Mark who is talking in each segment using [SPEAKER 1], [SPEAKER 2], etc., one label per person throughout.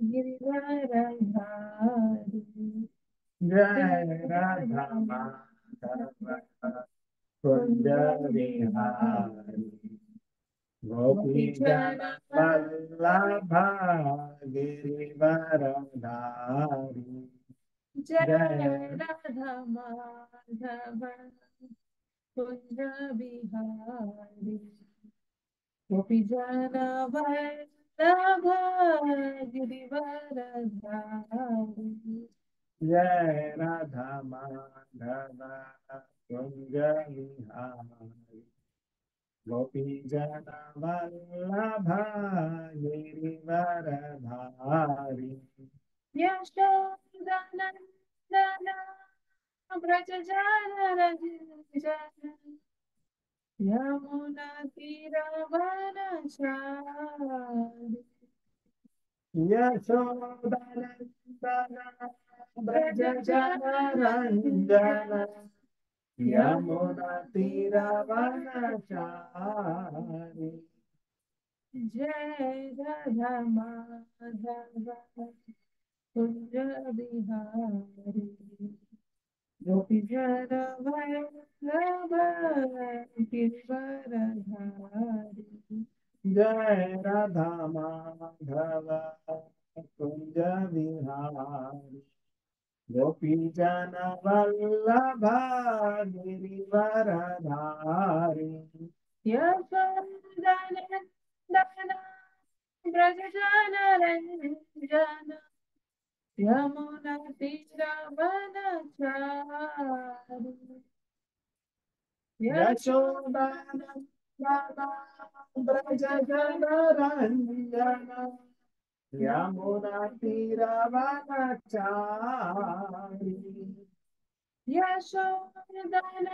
[SPEAKER 1] गिरिवरधारी
[SPEAKER 2] जय राधा माधव कुंज विहारी गोपी जन वल्लभा गिरिवरधारी
[SPEAKER 1] जय राधा माधव कुंज बिहारी गोपी जन वल्लभ गिरिवरधारी
[SPEAKER 2] जय राधा माधव कुंज विहारी गोपी जन वल्लभा गिरिवरधारी
[SPEAKER 1] यशोदनन्दन व्रज जन रंजन यमुना तीरवनचारि
[SPEAKER 2] यशोदनन्दन ब्रज जन रंजन यमुना तीरवनचारि
[SPEAKER 1] जय राधा माधव कुंज बिहारी गोपी जन वल्लभ गिरिवरधारी
[SPEAKER 2] जय राधा माधव कुंज विहारी गोपी जन वल्लभा गिरिवरधारी
[SPEAKER 1] यशोदनन्दन व्रज जन रंजन यमुना तीरवनचारि
[SPEAKER 2] यशोदानन्दन ब्रज जन रंजन यमुना तीरवनचारि
[SPEAKER 1] यशोदनन्दन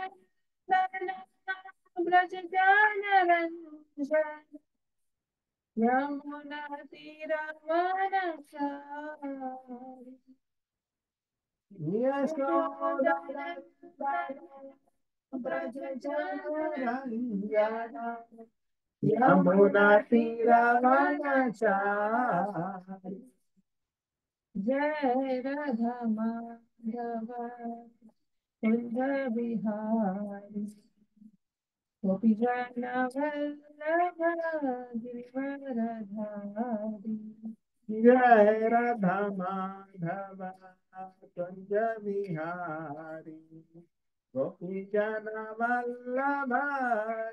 [SPEAKER 1] व्रज जन रंजन यमुना तीरवनचारि
[SPEAKER 2] यशोदानन्दन ब्रज जन रंजन यमुना तीरवनचारि
[SPEAKER 1] जय राधा माधव कुंज बिहारी गोपी जन वल्लभ गिरिवरधारी
[SPEAKER 2] जय राधा माधव कुंज विहारी गोपी जन वल्लभ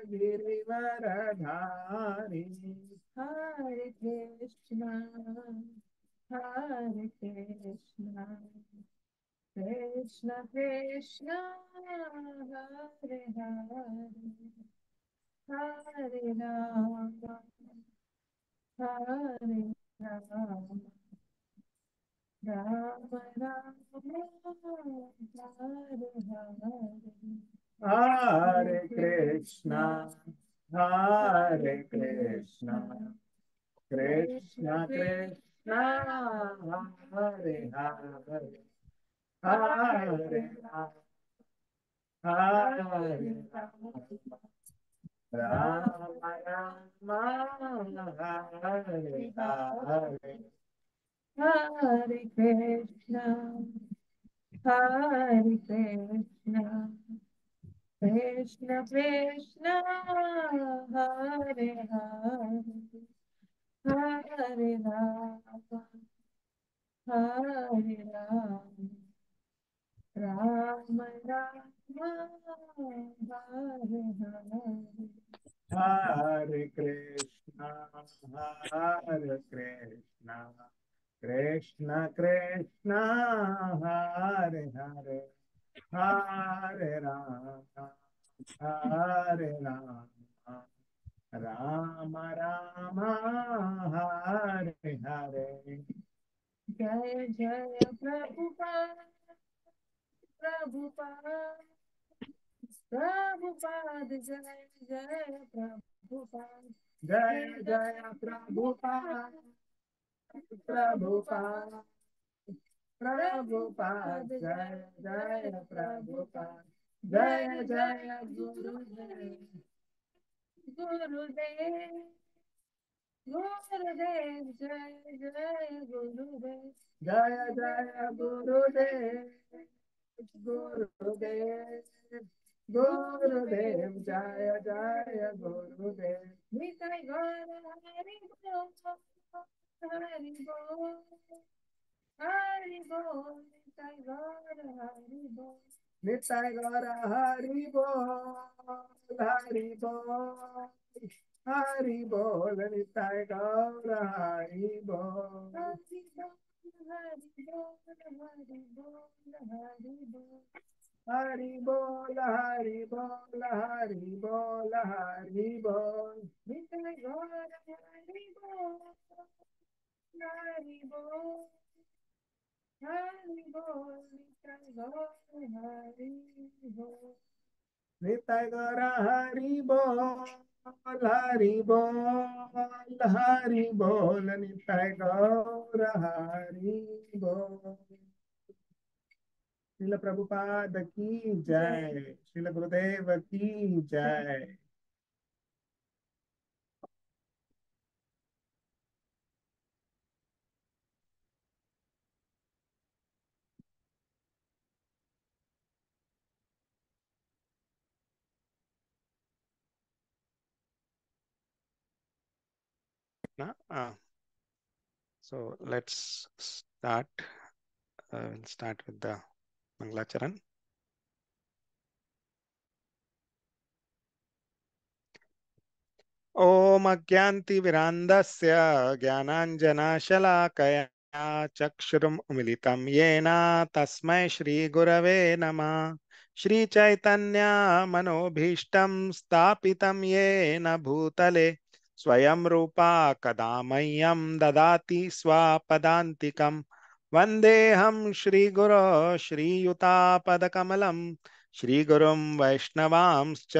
[SPEAKER 2] गिरिवरधारी
[SPEAKER 1] हरे कृष्णा कृष्ण कृष्ण हरे हरे हरे राम राम राम हरे
[SPEAKER 2] हरे कृष्णा हरे कृष्णा कृष्ण कृष्ण हरे हरे हरे राम हरे राम राम हरे हरे
[SPEAKER 1] हरे कृष्णा हरे कृष्णा कृष्ण कृष्ण हरे हरे हरे राम राम हरे
[SPEAKER 2] हरे कृष्णा हरे कृष्णा कृष्ण कृष्ण हरे हरे हरे राम राम राम हरे हरे
[SPEAKER 1] जय जय प्रभुपाद प्रभुपाद प्रभुपाद जय जय प्रभुपाद
[SPEAKER 2] जय जय प्रभुपाद प्रभुपाद प्रभुपाद जय जय प्रभुपाद जय जय गुरुदेव
[SPEAKER 1] गुरुदेव गुरुदेव जय जय गुरुदेव
[SPEAKER 2] जय जय गुरुदेव गुरुदेव गुरुदेव जय जय गुरुदेव
[SPEAKER 1] निताय गौर हरि बोल हरि बोल हरि बोल निताय गौर हरि बोल
[SPEAKER 2] निताय गौर हरि बोल हरि बोल हरि बोल निताय गौर हरि बोल
[SPEAKER 1] हरि बोल हरि बोल हरि बोल हरि बोल
[SPEAKER 2] हरि बोल हरि बोल हरि बोल हरि बोल
[SPEAKER 1] निताय गौर हरि बोल हरि बोल हरि बोल निताय गौर हरि बोल
[SPEAKER 2] निताय गौर हरि बोल हरि बोल हरि बोल निताय गौर हरि बोल श्रील प्रभुपाद की
[SPEAKER 1] जय
[SPEAKER 2] जय श्रील गुरुदेव की
[SPEAKER 1] जय
[SPEAKER 2] जय So let's start. We'll start with the Mangalacharan. ॐ अज्ञान्तिविरान्दस्य ज्ञानाञ्जनशलाकया चक्षुरुन्मिलितं येन तस्मै श्रीगुरवे नमः श्रीचैतन्यमनोभीष्टं स्थापितं येन भूतले स्वयं रूपा कदा मह्यं ददाति स्वपदान्तिकं वन्देऽहं श्रीगुरो श्रीयुतापदकमलं श्रीगुरुं वैष्णवांश्च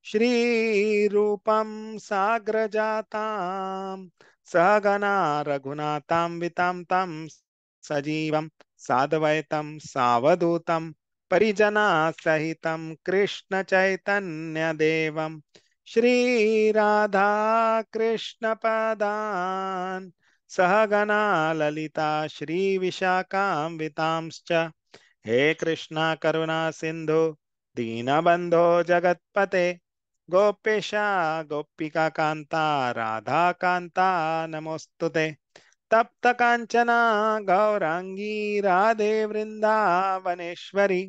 [SPEAKER 2] श्रीरूपं साग्रजातां सहगना रघुनाथान्वितं तं सजीवं साद्वैतं सावधूतं परिजनसहितं कृष्णचैतन्यदेवं श्रीराधा कृष्णपदान् सहगना ललिता श्रीविशाखान्वितांश्च हे कृष्णा करुणा सिंधु दीनबंधो जगत्पते गोपेश गोपिका कांता राधा कांता नमोस्तुते तप्त कांचना गौरांगी राधे वृंदावनेश्वरी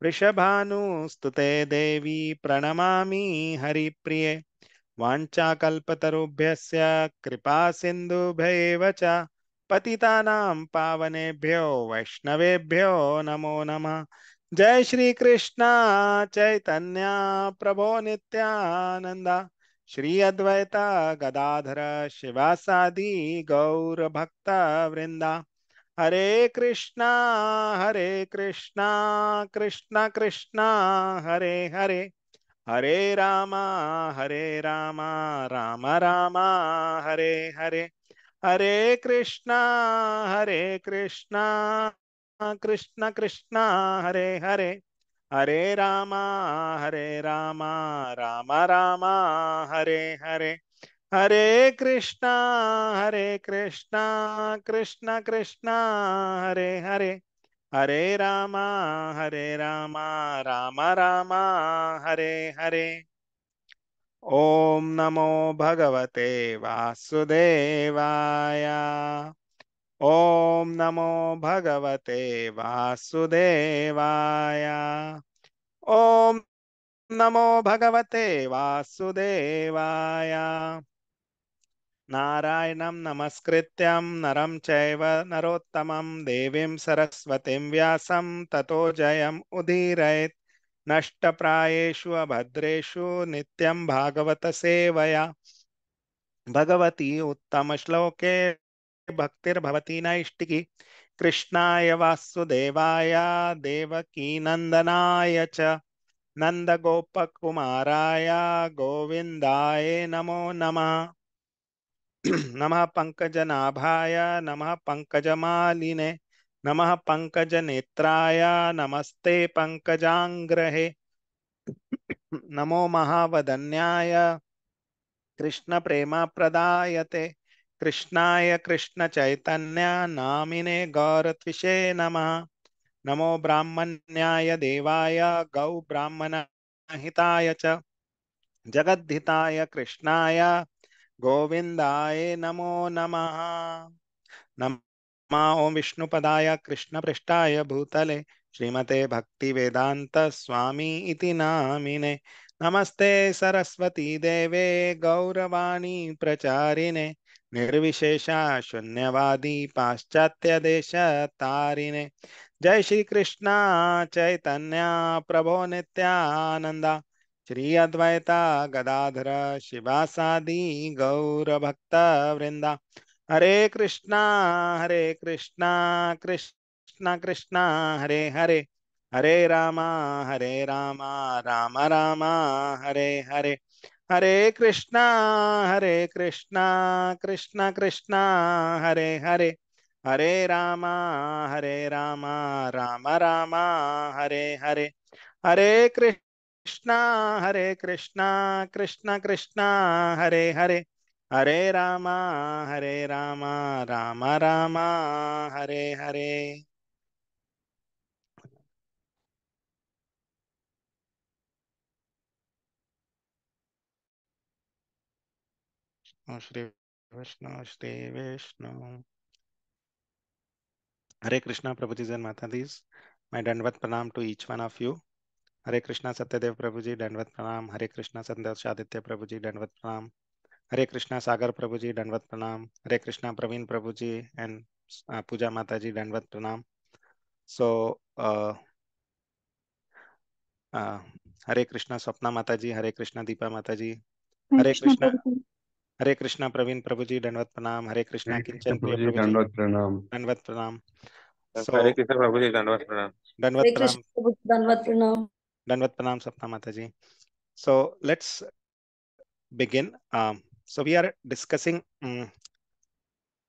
[SPEAKER 2] वृषभानुस्तुते देवी प्रणमामि हरिप्रिये वाञ्छाकल्पतरुभ्यस्य कृपा सिन्धुभ्यैव च पतितानां पावनेभ्यो वैष्णवेभ्यो नमो नमः जय श्री कृष्ण चैतन्य प्रभो नित्यानंद श्री अद्वैत गदाधर शिवासादि गौर भक्त वृंदा हरे कृष्णा कृष्ण कृष्ण हरे हरे हरे रामा राम राम हरे हरे हरे कृष्णा कृष्ण कृष्ण हरे हरे हरे रामा राम राम हरे हरे हरे कृष्णा कृष्ण कृष्ण हरे हरे हरे रामा राम राम हरे हरे ओम नमो भगवते वासुदेवाय ओम नमो भगवते वासुदेवाय ओम नमो भगवते वासुदेवाय नारायणं नमस्कृत्यं नरं चैव नरोत्तमं देवीं सरस्वतीं व्यासं ततो जयम् उदीरयेत् नष्टप्रायेषु अभद्रेषु नित्यं भागवत सेवया भगवती उत्तमश्लोके भक्तिर्भवती नैष्टिकी कृष्णाय वासुदेवाय देवकीनन्दनाय च नन्दगोपकुमाराय गोविन्दाय नमो नमः नमः पंकजनाभाय नमः पंकजमालिने नमः पंकजनेत्राय नमस्ते पंकजांग्रहे नमो महावदन्याय कृष्ण प्रेम प्रदायते कृष्णाय कृष्ण चैतन्य नामिने गौरत्विषे नमः नमो ब्राह्मण्याय देवाय गौ ब्राह्मण हिताय च जगद्धिताय कृष्णाय गोविंदाय नमो नमः नमः ओम विष्णुपदाय कृष्णपृष्ठाय भूतले श्रीमते भक्ति वेदांत स्वामी इति नामिने नमस्ते सरस्वती देवे गौरवाणी प्रचारिणे निर्विशेषा शून्यवादी पाश्चात्य देश तारिणे जय श्री कृष्णा चैतन्य प्रभो नित्यानंदा श्री अद्वैता गदाधर शिवासादि गौर भक्त वृंदा हरे कृष्णा कृष्णा कृष्णा हरे हरे हरे रामा राम राम हरे हरे हरे कृष्णा कृष्णा कृष्णा हरे हरे हरे रामा राम राम हरे हरे हरे कृष्णा कृष्णा कृष्णा हरे हरे हरे रामा राम राम हरे हरे श्री विष्णु हरे कृष्णा प्रभु जी and माता these my dandvat pranam to each one of you. हरे कृष्णा सत्यदेव प्रभु जी दंडवत प्रणाम हरे कृष्णा संदेश आदित्य प्रभु जी दंडवत प्रणाम हरे कृष्णा सागर प्रभु जी दंडवत प्रणाम हरे कृष्णा प्रवीण प्रभु जी एंड पूजा माता जी दंडवत प्रणाम सो हरे कृष्णा स्वप्ना माता जी हरे कृष्णा दीपा माता जी
[SPEAKER 1] हरे
[SPEAKER 2] हरे
[SPEAKER 1] कृष्ण
[SPEAKER 2] कृष्णा
[SPEAKER 1] प्रभु।
[SPEAKER 2] हरे कृष्णा प्रवीण प्रभु जी दंडवत प्रणाम हरे कृष्णा
[SPEAKER 3] हरे कृष्ण
[SPEAKER 2] किंचन प्रिय
[SPEAKER 3] प्रभु जी
[SPEAKER 2] प्रभु जी
[SPEAKER 3] दंडवत प्रणाम।
[SPEAKER 2] दंडवत प्रणाम सो
[SPEAKER 3] हरे कृष्ण प्रभु जी दंडवत प्रणाम।
[SPEAKER 2] दंडवत
[SPEAKER 1] हरे
[SPEAKER 2] प्रणाम
[SPEAKER 1] कृष्ण प्रभु, धन्यवाद प्रणाम।
[SPEAKER 2] दंडवत प्रणाम स्वप्ना माता ji so let's begin. So we are discussing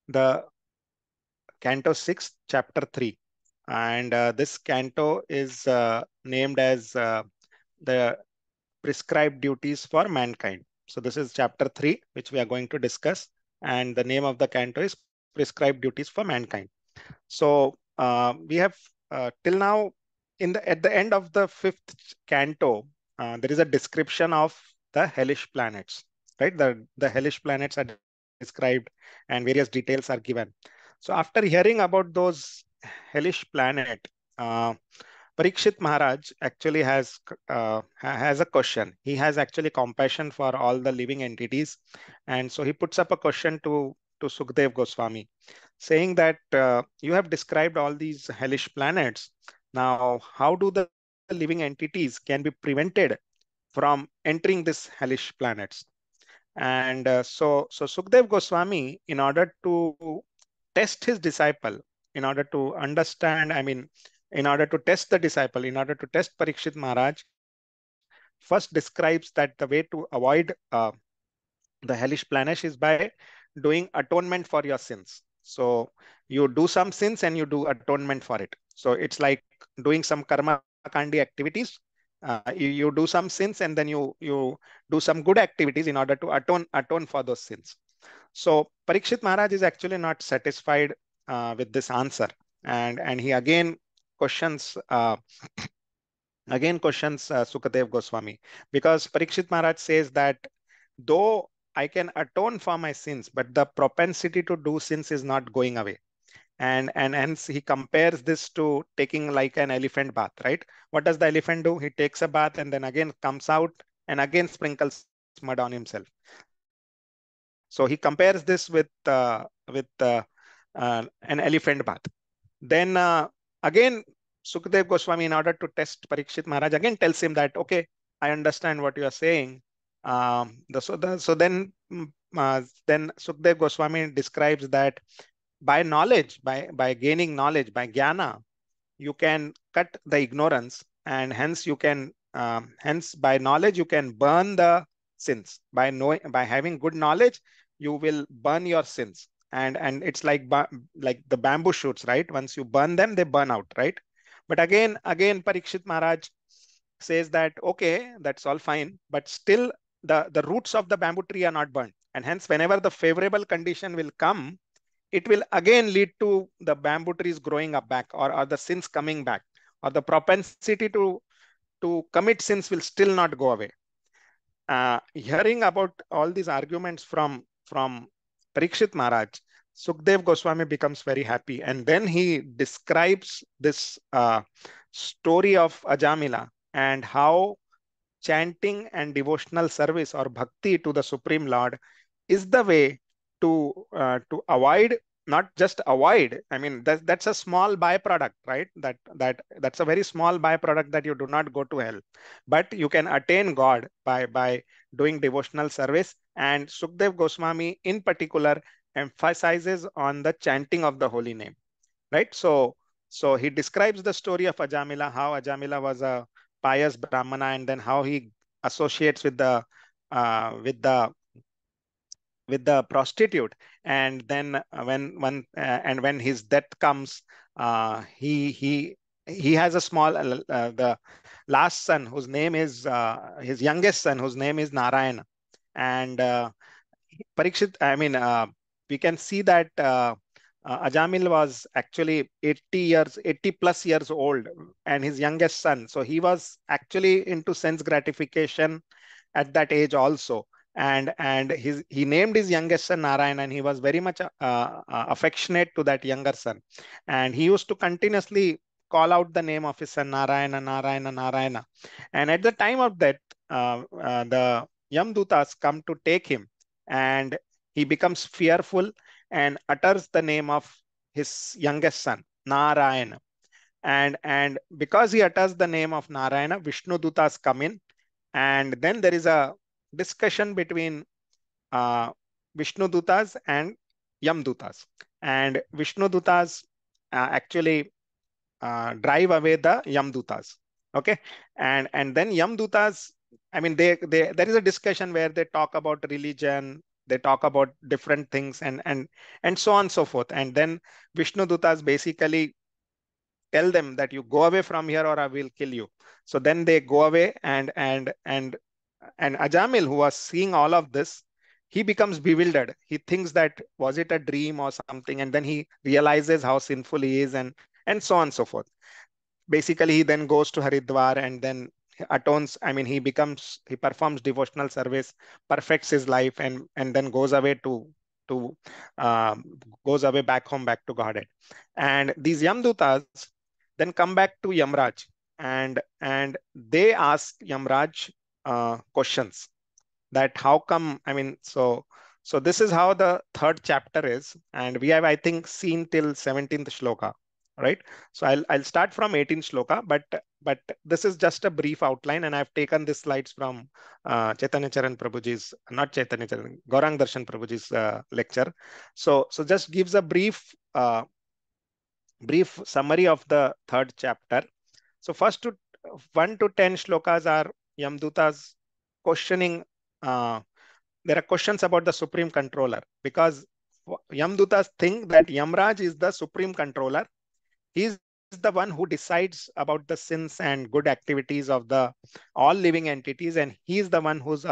[SPEAKER 2] the Canto 6, Chapter 3. And this canto is named as the prescribed duties for mankind. So this is Chapter 3, which we are going to discuss. And the name of the canto is Prescribed Duties for Mankind. So we have till now at the end of the fifth canto, there is a description of the hellish planets, right? The hellish planets are described and various details are given. So after hearing about those hellish planet, uh, Parikshit Maharaj actually has a question. He has actually compassion for all the living entities, and so he puts up a question to Sukdev Goswami, saying that you have described all these hellish planets. Now, how do the living entities can be prevented from entering this hellish planets? And so Sukdev Goswami, in order to test his disciple, in order to understand, I mean, in order to test the disciple, in order to test Parikshit Maharaj, first describes that the way to avoid the hellish planet is by doing atonement for your sins. So you do some sins and you do atonement for it. So it's like doing some karma kandi activities. You do some sins and then you do some good activities in order to atone for those sins. So Parikshit Maharaj is actually not satisfied with this answer, and he questions uh, again questions Sukadev Goswami, because Parikshit Maharaj says that though I can atone for my sins, but the propensity to do sins is not going away. And hence he compares this to taking like an elephant bath, right? What does the elephant do? He takes a bath and then again comes out and again sprinkles mud on himself. So he compares this with an elephant bath. Then again, Sukdev Goswami, in order to test Parikshit Maharaj, again tells him that, okay, I understand what you are saying. Then Sukdev Goswami describes that by knowledge, by gaining knowledge, by jnana, you can cut the ignorance, and hence you can hence by knowledge you can burn the sins. By knowing, by having good knowledge, you will burn your sins. And it's like the bamboo shoots, right? Once you burn them, they burn out, right? But again Parikshit Maharaj says that, okay, that's all fine, but still the roots of the bamboo tree are not burnt. And hence, whenever the favorable condition will come, it will again lead to the bamboo trees growing up back, or the sins coming back, or the propensity to commit sins will still not go away. Hearing about all these arguments from Parikshit Maharaj, Sukdev Goswami becomes very happy, and then he describes this story of Ajamila and how chanting and devotional service or bhakti to the Supreme Lord is the way to avoid, not just avoid. I mean, that's a small byproduct, right? That's a very small byproduct, that you do not go to hell, but you can attain God by doing devotional service. And Sukdev Goswami, in particular, emphasizes on the chanting of the holy name, right? So he describes the story of Ajamila, how Ajamila was a pious brahmana, and then how he associates with the prostitute. And then when his death comes, he has a small the last son, whose name is his youngest son, whose name is Narayana. And Parikshit, I mean, we can see that Ajamil was actually 80 plus years old, and his youngest son. So he was actually into sense gratification at that age also. And he named his youngest son Narayan, and he was very much affectionate to that younger son. And he used to continuously call out the name of his son, Narayana, Narayana, Narayana. And at the time of death, the Yamdutas come to take him, and he becomes fearful and utters the name of his youngest son, Narayana. And because he utters the name of Narayana, Vishnu Dutas come in, and then there is a discussion between uh, Vishnu Dutas and Yam Dutas. And Vishnu Dutas actually drive away the Yamdutas. Okay, and then Yamdutas, I mean, they there is a discussion where they talk about religion, they talk about different things, and so on and so forth. And then Vishnu Dutas basically tell them that you go away from here or I will kill you. So then they go away, and Ajamil, who was seeing all of this, he becomes bewildered. He thinks that was it a dream or something, and then he realizes how sinful he is, and so on and so forth. Basically, he then goes to Haridwar, and then atones. I mean, he performs devotional service, perfects his life, and then to um, goes away back home, back to Godhead. And these Yamdutas then come back to Yamraj, and they ask Yamraj questions, that how come, I mean, so this is how the third chapter is, and we have, I think, seen till 17th shloka, right? So I'll start from 18th shloka, but this is just a brief outline, and I've taken these slides from Chaitanya Charan Prabhuji's, not Chaitanya Charan, Gaurang Darshan Prabhuji's lecture. So just gives a brief summary of the third chapter. So first to 1 to 10 shlokas are Yamdutas questioning. There are questions about the supreme controller, because Yamdutas think that Yamraj is the supreme controller. He is the one who decides about the sins and good activities of the all living entities, and he is the one whose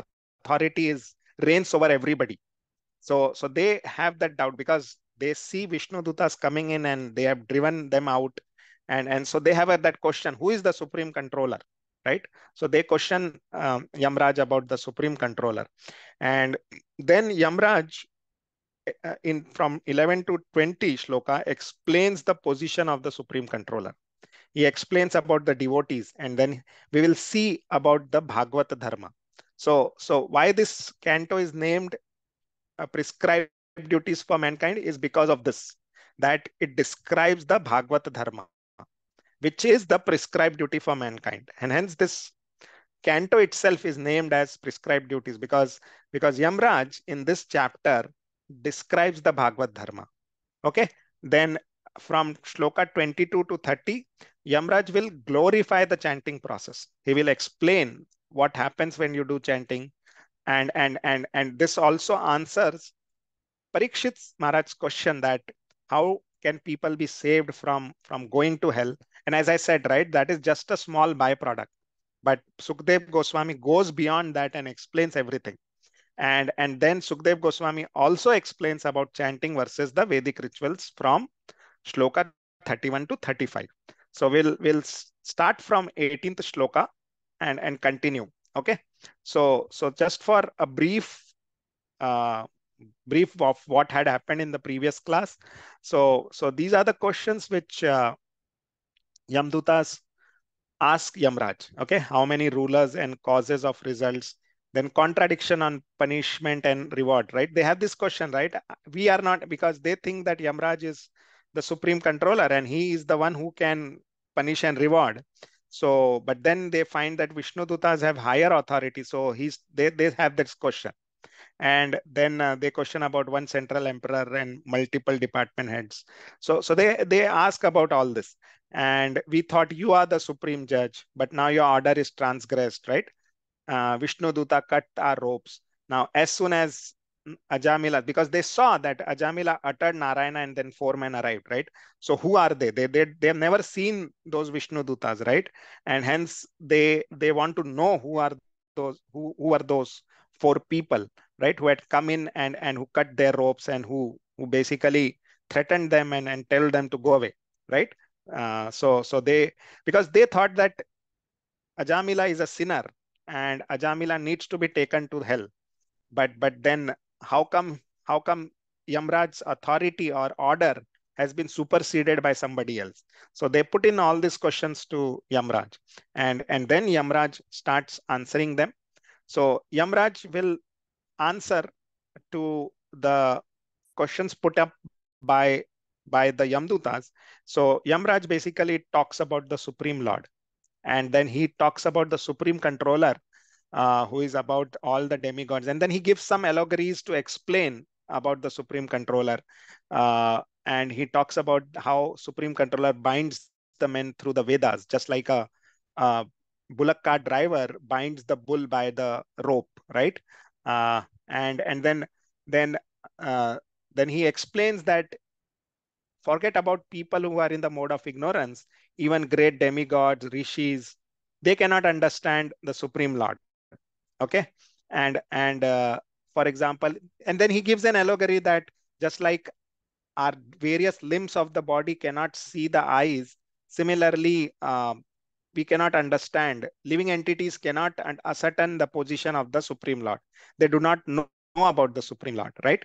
[SPEAKER 2] authority is reigns over everybody. So they have that doubt, because they see Vishnu Dutas coming in and they have driven them out. And so they have that question, who is the supreme controller, right? So they question Yamraj about the supreme controller. And then Yamraj, in from 11 to 20 shloka, explains the position of the supreme controller. He explains about the devotees, and then we will see about the Bhagavata Dharma. So why this canto is named prescribed duties for mankind is because of this, that it describes the Bhagavata Dharma, which is the prescribed duty for mankind. And hence this canto itself is named as prescribed duties, because Yamraj in this chapter describes the Bhagavad Dharma. Okay. Then from shloka 22 to 30, Yamraj will glorify the chanting process. He will explain what happens when you do chanting. And this also answers Parikshit Maharaj's question, that how can people be saved from going to hell? And as I said, right, that is just a small byproduct. but Sukdev Goswami goes beyond that and explains everything. And then Sukdev Goswami also explains about chanting versus the Vedic rituals from shloka 31 to 35. So we'll start from 18th shloka and continue. Okay. So just for a uh, brief of what had happened in the previous class. So these are the questions which Yamdutas ask Yamraj. Okay, how many rulers and causes of results? Then contradiction on punishment and reward. Right? They have this question. Right? We are not, because they think that Yamraj is the supreme controller and he is the one who can punish and reward. So, but then they find that Vishnu Dutas have higher authority. So they have this question. And then they question about one central emperor and multiple department heads. So they ask about all this. And we thought you are the supreme judge, but now your order is transgressed, right? Vishnu Duta cut our ropes. Now, as soon as Ajamila, because they saw that Ajamila uttered Narayana and then four men arrived, right? So who are they? They have never seen those Vishnu Dutas, right? And hence they want to know who are those four people, right? Who had come in and who cut their ropes and who basically threatened them and tell them to go away, right? So they, because they thought that Ajamila is a sinner and Ajamila needs to be taken to hell. But then how come Yamraj's authority or order has been superseded by somebody else? So they put in all these questions to Yamraj, and then Yamraj starts answering them. So Yamraj will answer to the questions put up by the Yamdutas. So Yamraj basically talks about the Supreme Lord, and then he talks about the supreme controller, who is about all the demigods, and then he gives some allegories to explain about the supreme controller, and he talks about how supreme controller binds the men through the Vedas, just like a bullock cart driver binds the bull by the rope, right? And then uh, then he explains that forget about people who are in the mode of ignorance. Even great demigods, rishis, they cannot understand the Supreme Lord. Okay. And for example, and then he gives an allegory that just like our various limbs of the body cannot see the eyes, similarly, we cannot understand, living entities cannot ascertain the position of the Supreme Lord. They do not know about the Supreme Lord, right?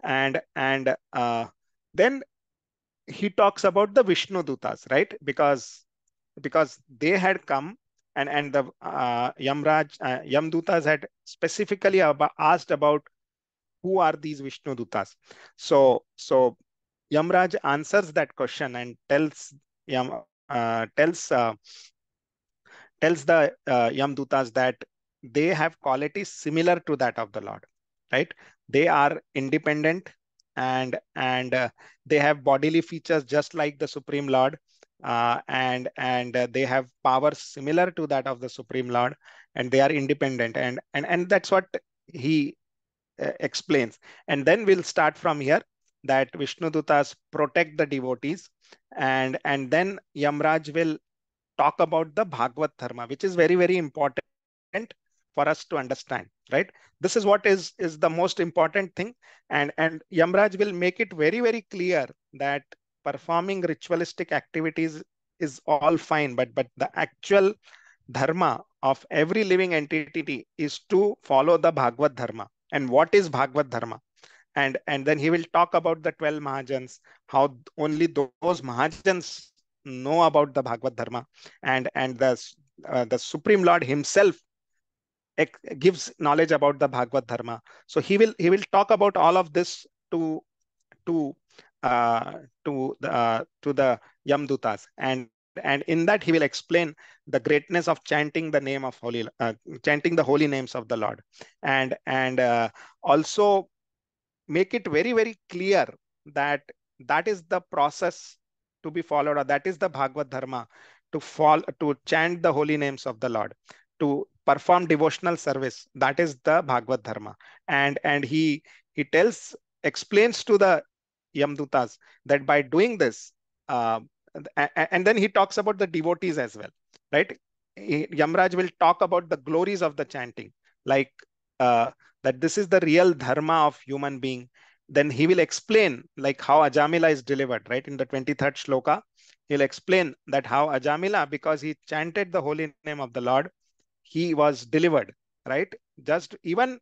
[SPEAKER 2] And then he talks about the Vishnu Dutas, right? Because they had come, and the Yamdutas had specifically asked about who are these Vishnu Dutas. So Yamraj answers that question and Yam tells the Yamdutas that they have qualities similar to that of the Lord, right? They are independent, and they have bodily features just like the Supreme Lord, and they have powers similar to that of the Supreme Lord, and they are independent, and that's what he explains. And then we'll start from here, that Vishnu Dutas protect the devotees, and then Yamraj will talk about the Bhagavad Dharma, which is very, very important for us to understand, right? This is what is the most important thing. And Yamraj will make it very, very clear that performing ritualistic activities is all fine, but the actual dharma of every living entity is to follow the Bhagavad Dharma. And what is Bhagavad Dharma? And then he will talk about the 12 Mahajans, how only those Mahajans know about the Bhagavad Dharma, and the Supreme Lord himself gives knowledge about the Bhagavad Dharma. So he will talk about all of this to to the Yamdutas, and in that he will explain the greatness of chanting the name of chanting the holy names of the Lord, and also make it very, very clear that that is the process to be followed, or that is the Bhagavad Dharma, to chant the holy names of the Lord, to perform devotional service. That is the Bhagavad Dharma. And he explains to the Yamdutas that by doing this, uh, and then he talks about the devotees as well, right? Yamraj will talk about the glories of the chanting, like uh, that this is the real dharma of human being. Then he will explain like how Ajamila is delivered, right? In the 23rd shloka, he'll explain that how Ajamila, because he chanted the holy name of the Lord, he was delivered, right? Just even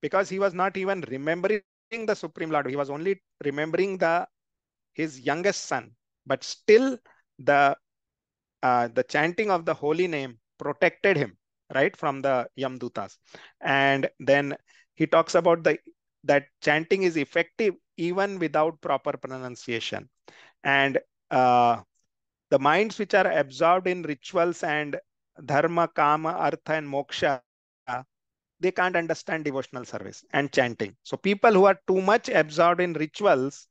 [SPEAKER 2] because he was not even remembering the Supreme Lord, he was only remembering his youngest son, but still the the chanting of the holy name protected him, right, from the Yamdutas. And then he talks about that chanting is effective even without proper pronunciation. And uh, the minds which are absorbed in rituals and dharma, kama, artha, and moksha, they can't understand devotional service and chanting. So people who are too much absorbed in rituals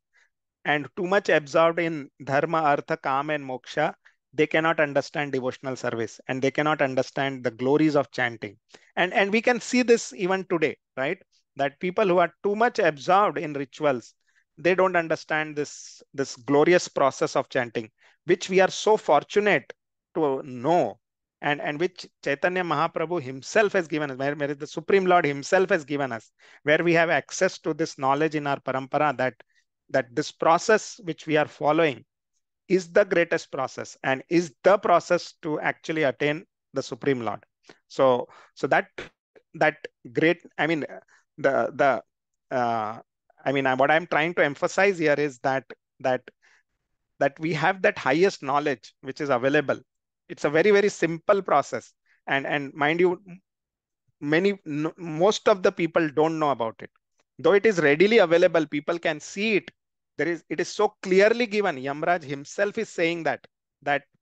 [SPEAKER 2] and too much absorbed in dharma, artha, kama, and moksha, they cannot understand devotional service and they cannot understand the glories of chanting. And we can see this even today, right? That people who are too much absorbed in rituals, they don't understand this glorious process of chanting, which we are so fortunate to know, and which Chaitanya Mahaprabhu himself has given us, where the Supreme Lord himself has given us, where we have access to this knowledge in our parampara, that this process which we are following is the greatest process and is the process to actually attain the Supreme Lord. So, so that great, I mean, the uh, I mean, what I'm trying to emphasize here is that that we have that highest knowledge which is available. It's a very simple process, and mind you, most of the people don't know about it, though it is readily available. People can see it. It is so clearly given. Yamraj himself is saying that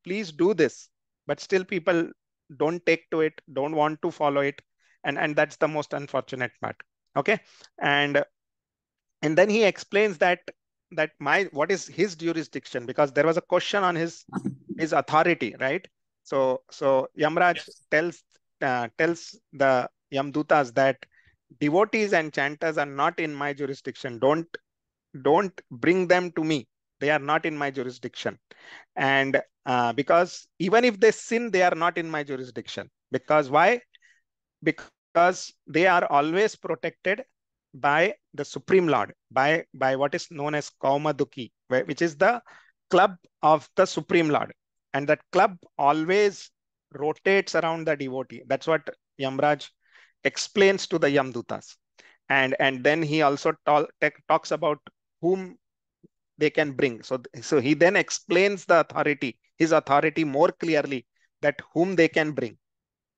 [SPEAKER 2] please do this, but still people don't take to it, don't want to follow it, and that's the most unfortunate part. Okay. And and then he explains that my what is his jurisdiction, because there was a question on his authority, right? So Yamraj tells the Yamdutas that devotees and chanters are not in my jurisdiction. Don't bring them to me. They are not in my jurisdiction. And because even if they sin, they are not in my jurisdiction. Because why? Because they are always protected by the Supreme Lord, by what is known as Kaumaduki, which is the club of the Supreme Lord. And that club always rotates around the devotee. That's what Yamraj explains to the Yamdutas. And then he also talks about whom they can bring. So he then explains the authority, his authority more clearly, that whom they can bring.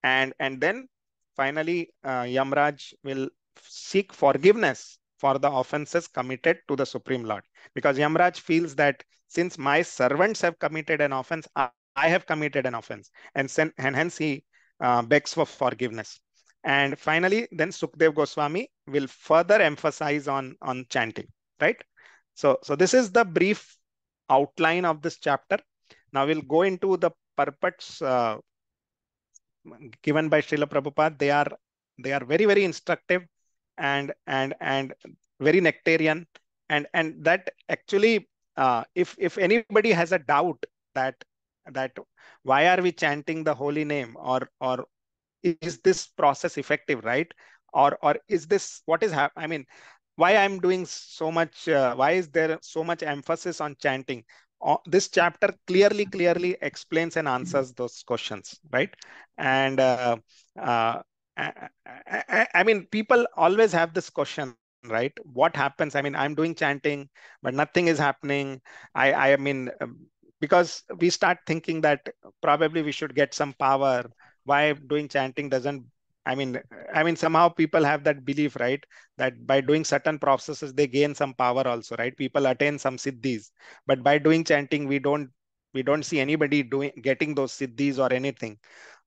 [SPEAKER 2] And then finally, Yamraj will seek forgiveness for the offenses committed to the Supreme Lord, because Yamraj feels that since my servants have committed an offense, I have committed an offense, and hence he begs for forgiveness. And finally, then Sukdev Goswami will further emphasize on chanting, right? So this is the brief outline of this chapter. Now we'll go into the purports given by Srila Prabhupada. They are very instructive and very nectarian, and that actually, if anybody has a doubt that that why are we chanting the holy name, or is this process effective, right? Or is this what is I mean, why I'm doing so much, why is there so much emphasis on chanting? This chapter clearly explains and answers those questions, right? And I mean, people always have this question, right? What happens? I mean, I'm doing chanting, but nothing is happening. I mean, because we start thinking that probably we should get some power. Why doing chanting doesn't, I mean, somehow people have that belief, right? That by doing certain processes, they gain some power also, right? People attain some siddhis, but by doing chanting, we don't see anybody doing getting those siddhis or anything.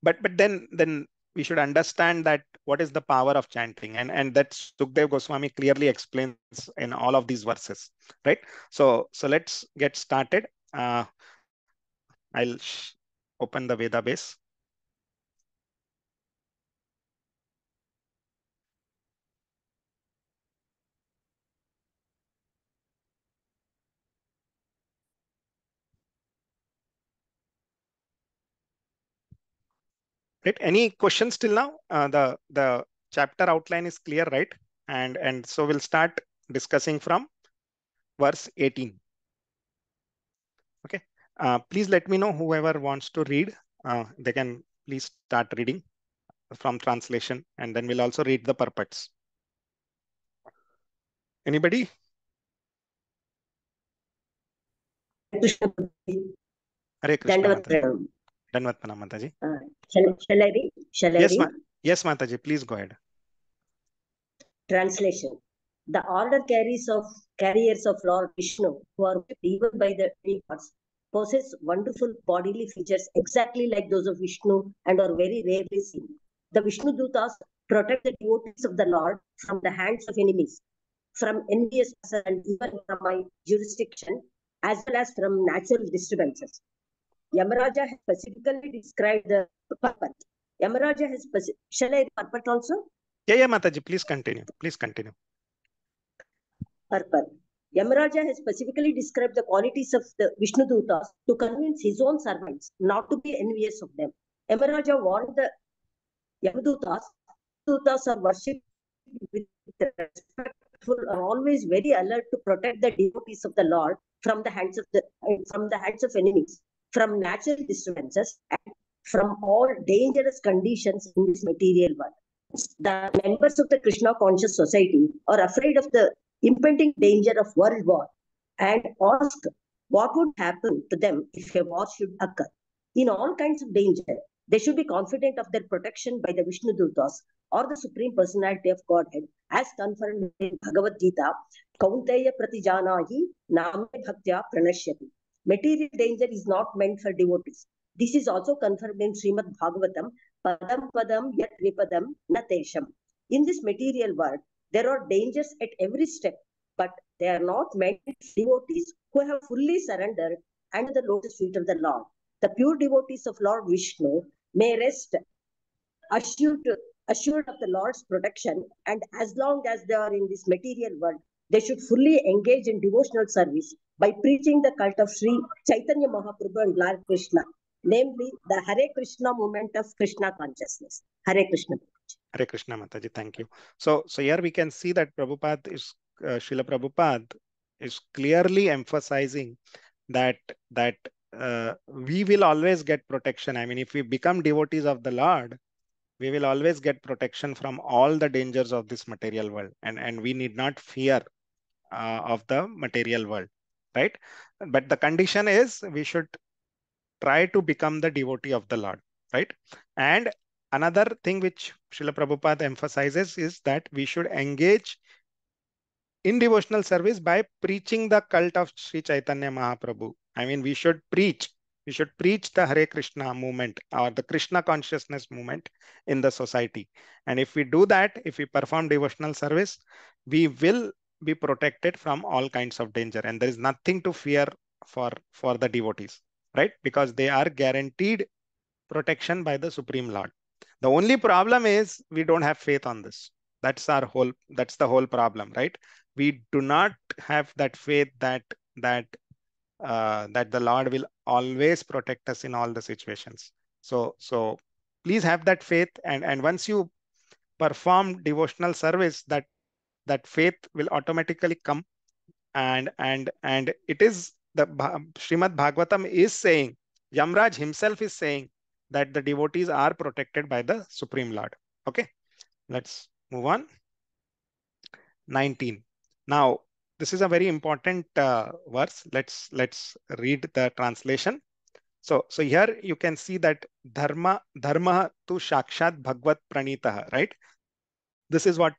[SPEAKER 2] But then we should understand that what is the power of chanting, and that Sukdev Goswami clearly explains in all of these verses, right? So let's get started. uh, Open the Veda base. Right? Any questions till now? The chapter outline is clear, right? And so we'll start discussing from verse 18. Okay. Please let me know whoever wants to read. They can please start reading from translation, and then we'll also read the purports. Anybody? Hare Krishna Mataji. Dandavat Pranam Mataji.
[SPEAKER 3] Shall I read?
[SPEAKER 2] Yes, yes, Mataji, please go ahead.
[SPEAKER 3] Translation. The order carriers of Lord Vishnu, who are even by the demigods, possess wonderful bodily features exactly like those of Vishnu and are very rarely seen. The Vishnu Dutas protect the devotees of the Lord from the hands of enemies, from envious and even from my jurisdiction, as well as from natural disturbances. Yamaraja has specifically described the purport. Yamaraja has shall I read purport also?
[SPEAKER 2] Yeah, Mataji, please continue. Please continue.
[SPEAKER 3] Purport. Yamaraja has specifically described the qualities of the Vishnu Dutas to convince his own servants not to be envious of them. Yamaraja warned the Yamadutas. Dutas are worshipped with respectful, are always very alert to protect the devotees of the Lord from the hands of enemies, from natural disturbances, and from all dangerous conditions in this material world. The members of the Krishna conscious society are afraid of the impending danger of world war and ask what would happen to them if a war should occur. In all kinds of danger, they should be confident of their protection by the Vishnu Dutas or the Supreme Personality of Godhead, as confirmed in Bhagavad Gita, Kaunteya Pratijanahi Name Bhaktya Pranashyati. Material danger is not meant for devotees. This is also confirmed in Srimad Bhagavatam, Padam Padam Yat Vipadam Natesham. In this material world, there are dangers at every step, but they are not meant for devotees who have fully surrendered under the lotus feet of the Lord. The pure devotees of Lord Vishnu may rest assured of the Lord's protection, and as long as they are in this material world, they should fully engage in devotional service by preaching the cult of Sri Chaitanya Mahaprabhu and Lord Krishna, namely the Hare Krishna movement of Krishna consciousness. Hare Krishna.
[SPEAKER 2] Hare Krishna Mataji, thank you. So here we can see that Srila Prabhupada is clearly emphasizing that we will always get protection. I mean, if we become devotees of the Lord, we will always get protection from all the dangers of this material world, and we need not fear of the material world, right? But the condition is we should try to become the devotee of the Lord, right? And another thing which Srila Prabhupada emphasizes is that we should engage in devotional service by preaching the cult of Sri Chaitanya Mahaprabhu. I mean, we should preach the Hare Krishna movement or the Krishna consciousness movement in the society. And if we do that, if we perform devotional service, we will be protected from all kinds of danger. And there is nothing to fear for the devotees, right? Because they are guaranteed protection by the Supreme Lord. The only problem is we don't have faith on this. That's the whole problem, right? We do not have that faith that the Lord will always protect us in all the situations. So please have that faith, and once you perform devotional service, that faith will automatically come, and it is the Srimad Bhagavatam is saying, Yamraj himself is saying that the devotees are protected by the Supreme Lord. Okay, let's move on. 19. Now, this is a very important verse. Let's read the translation. So here you can see that dharma tu shakshat bhagvat pranitah, right? This is what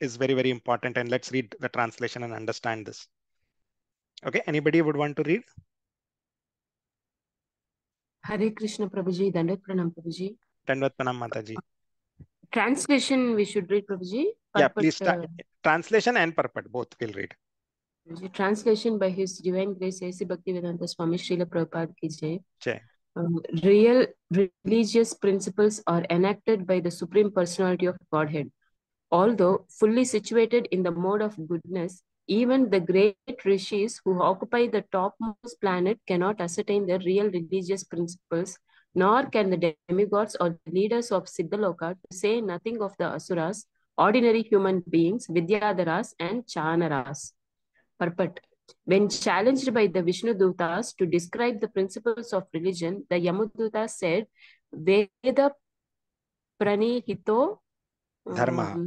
[SPEAKER 2] is very, very important, and let's read the translation and understand this. Okay, anybody would want to read?
[SPEAKER 4] Hare Krishna Prabhuji, Dandat Pranam Prabhuji.
[SPEAKER 2] Dandat Pranam Mataji.
[SPEAKER 4] Translation we should read, Prabhuji.
[SPEAKER 2] Yeah, please start. Translation and purport, both will read.
[SPEAKER 4] Translation by His Divine Grace A.C. Bhaktivedanta Swami Srila Prabhupada ki jai.
[SPEAKER 2] Jai.
[SPEAKER 4] Real religious principles are enacted by the Supreme Personality of Godhead. Although fully situated in the mode of goodness, even the great rishis who occupy the topmost planet cannot ascertain the real religious principles nor can the demigods or the leaders of Siddhaloka, to say nothing of the asuras, ordinary human beings, Vidyadharas and Chanaras. Purport. When challenged by the Vishnu Dutas to describe the principles of religion, the Yamadutas said, Veda pranihito
[SPEAKER 2] Dharma.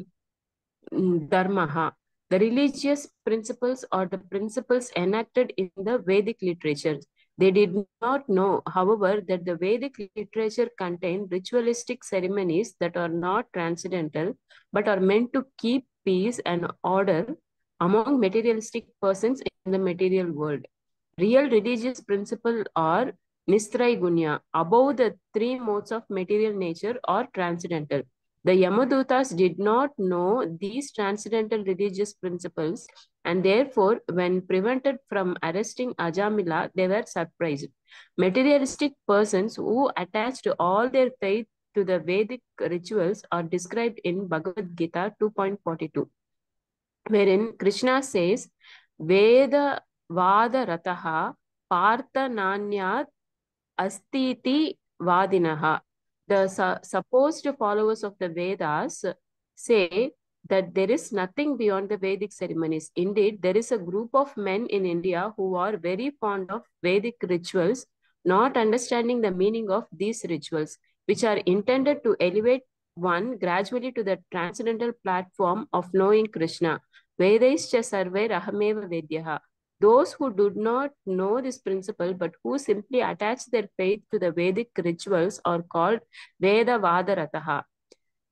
[SPEAKER 4] Dharmaha. The religious principles are the principles enacted in the Vedic literature. They did not know, however, that the Vedic literature contained ritualistic ceremonies that are not transcendental, but are meant to keep peace and order among materialistic persons in the material world. Real religious principles are Nistraigunya, above the three modes of material nature, or transcendental. The Yamadutas did not know these transcendental religious principles, and therefore, when prevented from arresting Ajamila, they were surprised. Materialistic persons who attached all their faith to the Vedic rituals are described in Bhagavad Gita 2.42, wherein Krishna says, Veda Vada Rataha Partha Nanyat Astiti Vadinaha. The supposed followers of the Vedas say that there is nothing beyond the Vedic ceremonies. Indeed, there is a group of men in India who are very fond of Vedic rituals, not understanding the meaning of these rituals, which are intended to elevate one gradually to the transcendental platform of knowing Krishna. Vedaischa sarve rahameva vedyaha. Those who do not know this principle but who simply attach their faith to the Vedic rituals are called Veda Vadarataha.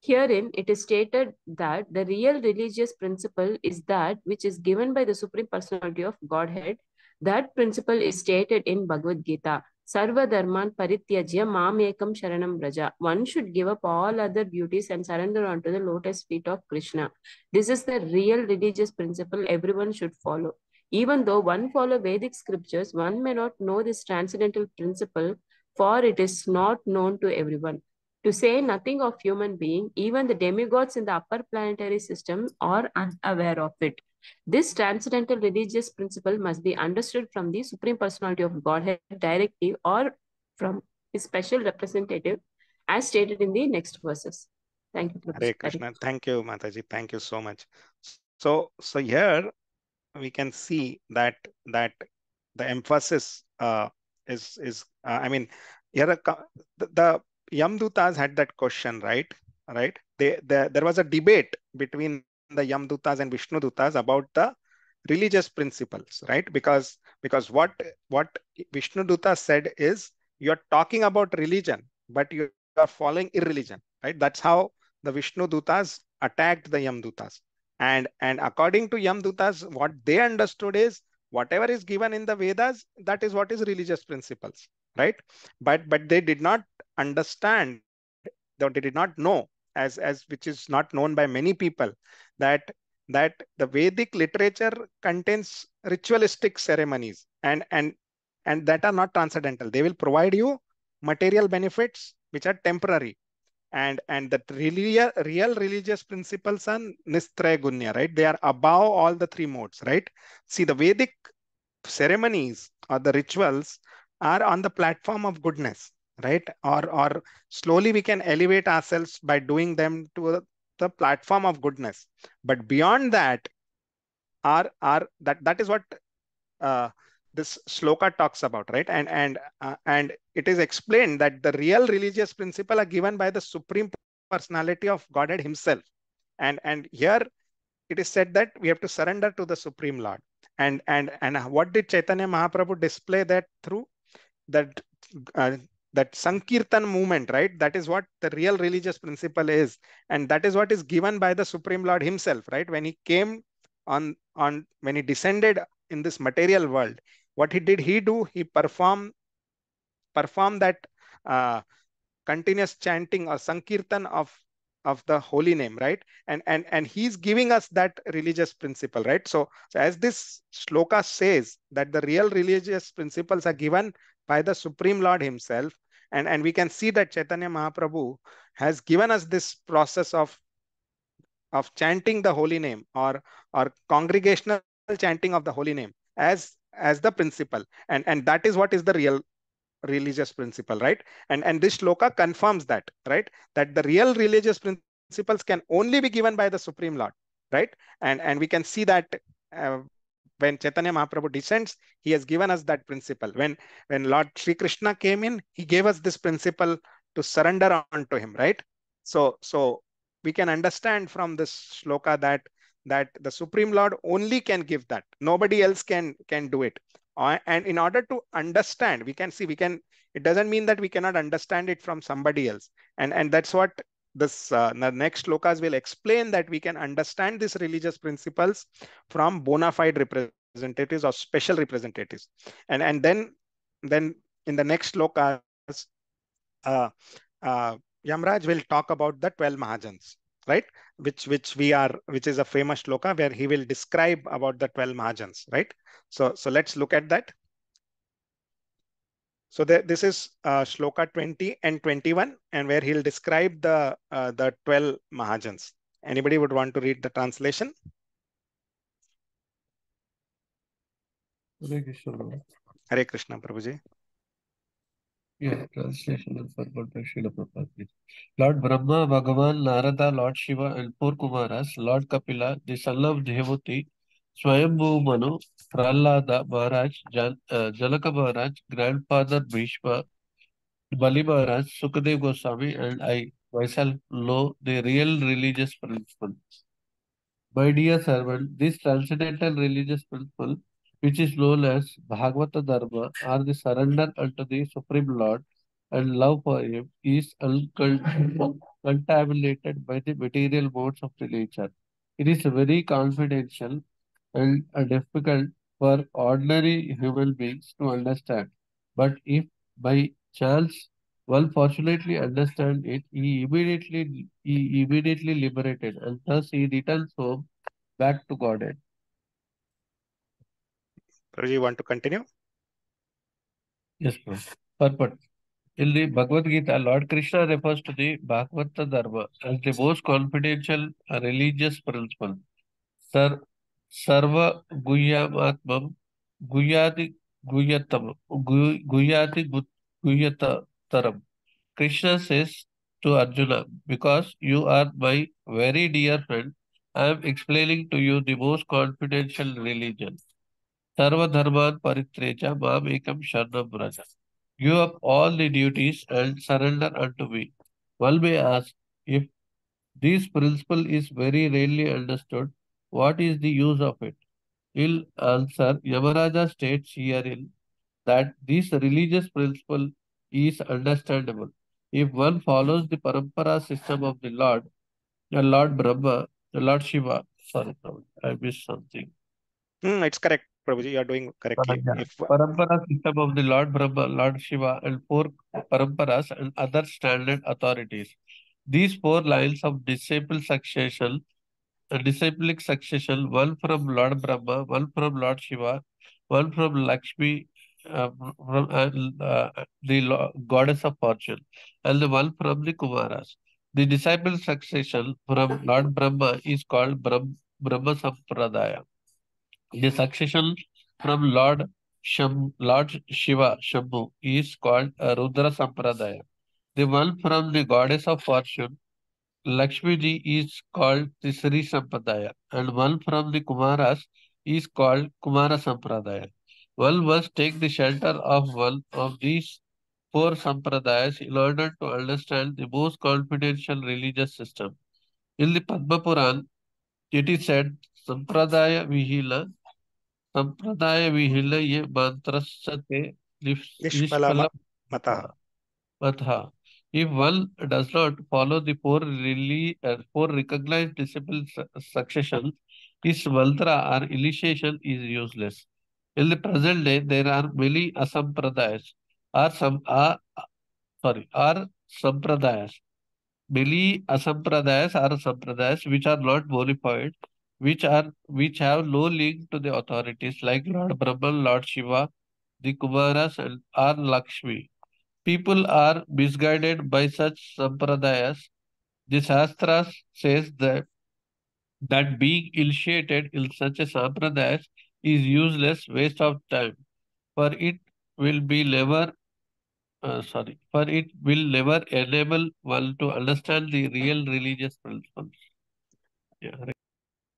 [SPEAKER 4] Herein, it is stated that the real religious principle is that which is given by the Supreme Personality of Godhead. That principle is stated in Bhagavad Gita. Sarva dharman parityajya mam ekam sharanam braja. One should give up all other duties and surrender unto the lotus feet of Krishna. This is the real religious principle everyone should follow. Even though one follow Vedic scriptures, one may not know this transcendental principle, for it is not known to everyone. To say nothing of human being, even the demigods in the upper planetary system are unaware of it. This transcendental religious principle must be understood from the Supreme Personality of Godhead directly or from his special representative, as stated in the next verses. Thank you,
[SPEAKER 2] Hare
[SPEAKER 4] Prabhuji.
[SPEAKER 2] Krishna. Thank you, Mataji. Thank you so much. So here we can see that the emphasis I mean, here the Yamdutas had that question, right? Right? There was a debate between the Yamdutas and Vishnudutas about the religious principles, right? Because what Vishnuduta said is, you're talking about religion, but you are following irreligion, right? That's how the Vishnudutas attacked the Yamdutas. And according to Yamdutas, what they understood is, whatever is given in the Vedas, that is what is religious principles, right? But they did not understand, they did not know, as which is not known by many people, that the Vedic literature contains ritualistic ceremonies, and that are not transcendental. They will provide you material benefits which are temporary, and the real religious principles are Nistraya Gunya, right? They are above all the three modes, right? See, the Vedic ceremonies or the rituals are on the platform of goodness, right? Or slowly we can elevate ourselves by doing them to the platform of goodness. But beyond that, that is what uh, this shloka talks about, right? And it is explained that the real religious principle are given by the Supreme Personality of Godhead Himself. And here it is said that we have to surrender to the Supreme Lord. And what did Chaitanya Mahaprabhu display that through? That uh, that Sankirtan movement, right? That is what the real religious principle is, and that is what is given by the Supreme Lord Himself, right? When He came on when He descended in this material world, what He performed that uh, continuous chanting or Sankirtan of the holy name, right? And He's giving us that religious principle, right? So as this shloka says, that the real religious principles are given by the Supreme Lord Himself, and we can see that Chaitanya Mahaprabhu has given us this process of chanting the holy name, or congregational chanting of the holy name, as the principle, and that is what is the real religious principle, right? And this shloka confirms that, right? That the real religious principles can only be given by the Supreme Lord, right? And we can see that when Chaitanya Mahaprabhu descends, he has given us that principle. When Lord Sri Krishna came in, he gave us this principle to surrender onto him, right? So we can understand from this shloka that the Supreme Lord only can give that. Nobody else can do it. And in order to understand, we can see, we can, it doesn't mean that we cannot understand it from somebody else. And that's what this the next shlokas will explain, that we can understand these religious principles from bona fide representatives or special representatives. And then in the next shlokas, uh, uh, Yamraj will talk about the 12 Mahajans, right? Which is a famous shloka where he will describe about the 12 Mahajans, right? So let's look at that. So this is shloka 20 and 21, and where he'll describe the 12 Mahajans. Anybody would want to read the translation?
[SPEAKER 5] Hare Krishna, Lord.
[SPEAKER 2] Hare Krishna, Prabhuji.
[SPEAKER 5] Yeah, translation is for Lord Srila Prabhupada. Lord Brahma, Bhagavan, Narada, Lord Shiva, and four Kumaras, Lord Kapila, the son of Devati, Swayambhu Manu, Prahlada Maharaj, Janaka Maharaj, grandfather Bhishma, Bali Maharaj, Sukadev Goswami, and I myself know the real religious principle. My dear servant, this transcendental religious principle, which is known as Bhagavata Dharma, or the surrender unto the Supreme Lord and love for Him, is contaminated by the material modes of the nature. It is very confidential and difficult for ordinary human beings to understand. But if by chance one fortunately understand it, he immediately liberated, and thus he returns home back to Godhead.
[SPEAKER 2] Prabhuji, you want to continue?
[SPEAKER 5] Yes, ma'am. Purport. In the Bhagavad Gita, Lord Krishna refers to the Bhagavata Dharma as the most confidential religious principle. Sarva Guhyamatmam Guhyati Guhyatam Guhyati Guhyataram. Krishna says to Arjuna, because you are my very dear friend, I am explaining to you the most confidential religion. Sarva Dharman Paritrecha Mam Ekam Sharnam Braja. Give up all the duties and surrender unto me. One may ask, if this principle is very rarely understood, what is the use of it? He'll answer, Yamaraja states herein that this religious principle is understandable. If one follows the parampara system of the Lord Brahma, the Lord Shiva, sorry, I missed something.
[SPEAKER 2] It's correct, Prabhuji. You are doing correctly.
[SPEAKER 5] Yeah. Parampara system of the Lord Brahma, Lord Shiva, and four paramparas and other standard authorities. These four lines of disciplic succession, one from Lord Brahma, one from Lord Shiva, one from Lakshmi, from the goddess of fortune, and the one from the Kumaras. The disciple succession from Lord Brahma is called Brahma Sampradaya. The succession from Lord Shiva Shambhu is called Rudra Sampradaya. The one from the goddess of fortune, Lakshmi ji, is called the Sri Sampradaya, and one from the Kumaras is called Kumara Sampradaya. One must take the shelter of one of these four Sampradayas in order to understand the most confidential religious system. In the Padma Puran, it is said, Sampradaya Vihila Sampradaya Vihila ye mantrasate
[SPEAKER 2] Nishpala
[SPEAKER 5] Nishpala
[SPEAKER 2] Mata.
[SPEAKER 5] Matha. If one does not follow the four recognized disciple succession, his mantra or initiation is useless. In the present day, there are many asampradayas, or sampradayas. Many asampradayas are sampradayas which are not bona fide, which have no link to the authorities like Lord Brahman, Lord Shiva, the Kumaras, and or Lakshmi. People are misguided by such sampradayas. The Shastras says that being initiated in such a sampradayas is useless waste of time, for it will be never For it will never enable one to understand the real religious principles. Yeah.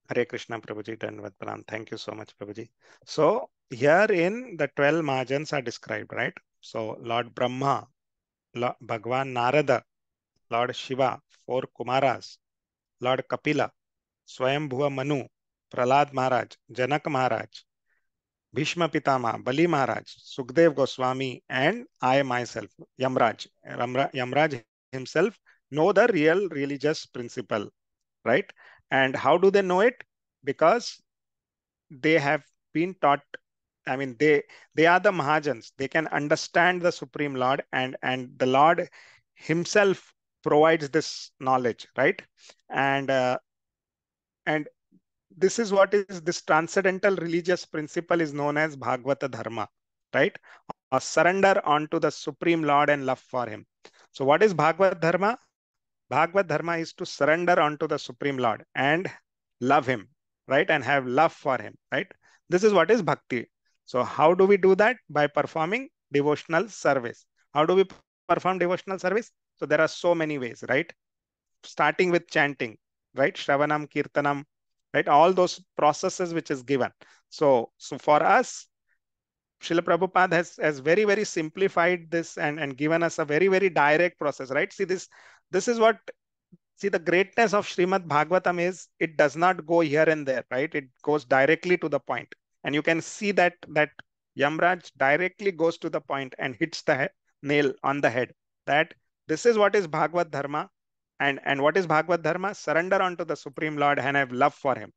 [SPEAKER 2] Hare Krishna, Prabhuji, Dandavat Pranam. Thank you so much, Prabhuji. So herein the 12 Mahajans are described, right? So Lord Brahma, Bhagwan Narada, Lord Shiva, 4 Kumaras, Lord Kapila, Swayambhuva Manu, Prahlad Maharaj, Janak Maharaj, Bhishma Pitama, Bali Maharaj, Sukdev Goswami, and I myself, Yamraj. Yamraj himself know the real religious principle, right? And how do they know it? Because they have been taught. I mean, they are the Mahajans. They can understand the Supreme Lord, and the Lord himself provides this knowledge, right? And this is what is this transcendental religious principle is known as Bhagavata Dharma, right? Or surrender onto the Supreme Lord and love for him. So what is Bhagavad Dharma? Bhagavad Dharma is to surrender onto the Supreme Lord and love him, right? And have love for him, right? This is what is bhakti. So how do we do that? By performing devotional service. How do we perform devotional service? So there are so many ways, right? Starting with chanting, right? Shravanam, Kirtanam, right? All those processes which is given. So for us, Srila Prabhupada has very, very simplified this and given us a very, very direct process, right? See, this is what, see, the greatness of Srimad Bhagavatam is it does not go here and there, right? It goes directly to the point. And you can see that Yamraj directly goes to the point and hits the nail on the head, that this is what is Bhagavad Dharma. And what is Bhagavad Dharma? Surrender unto the Supreme Lord and have love for him.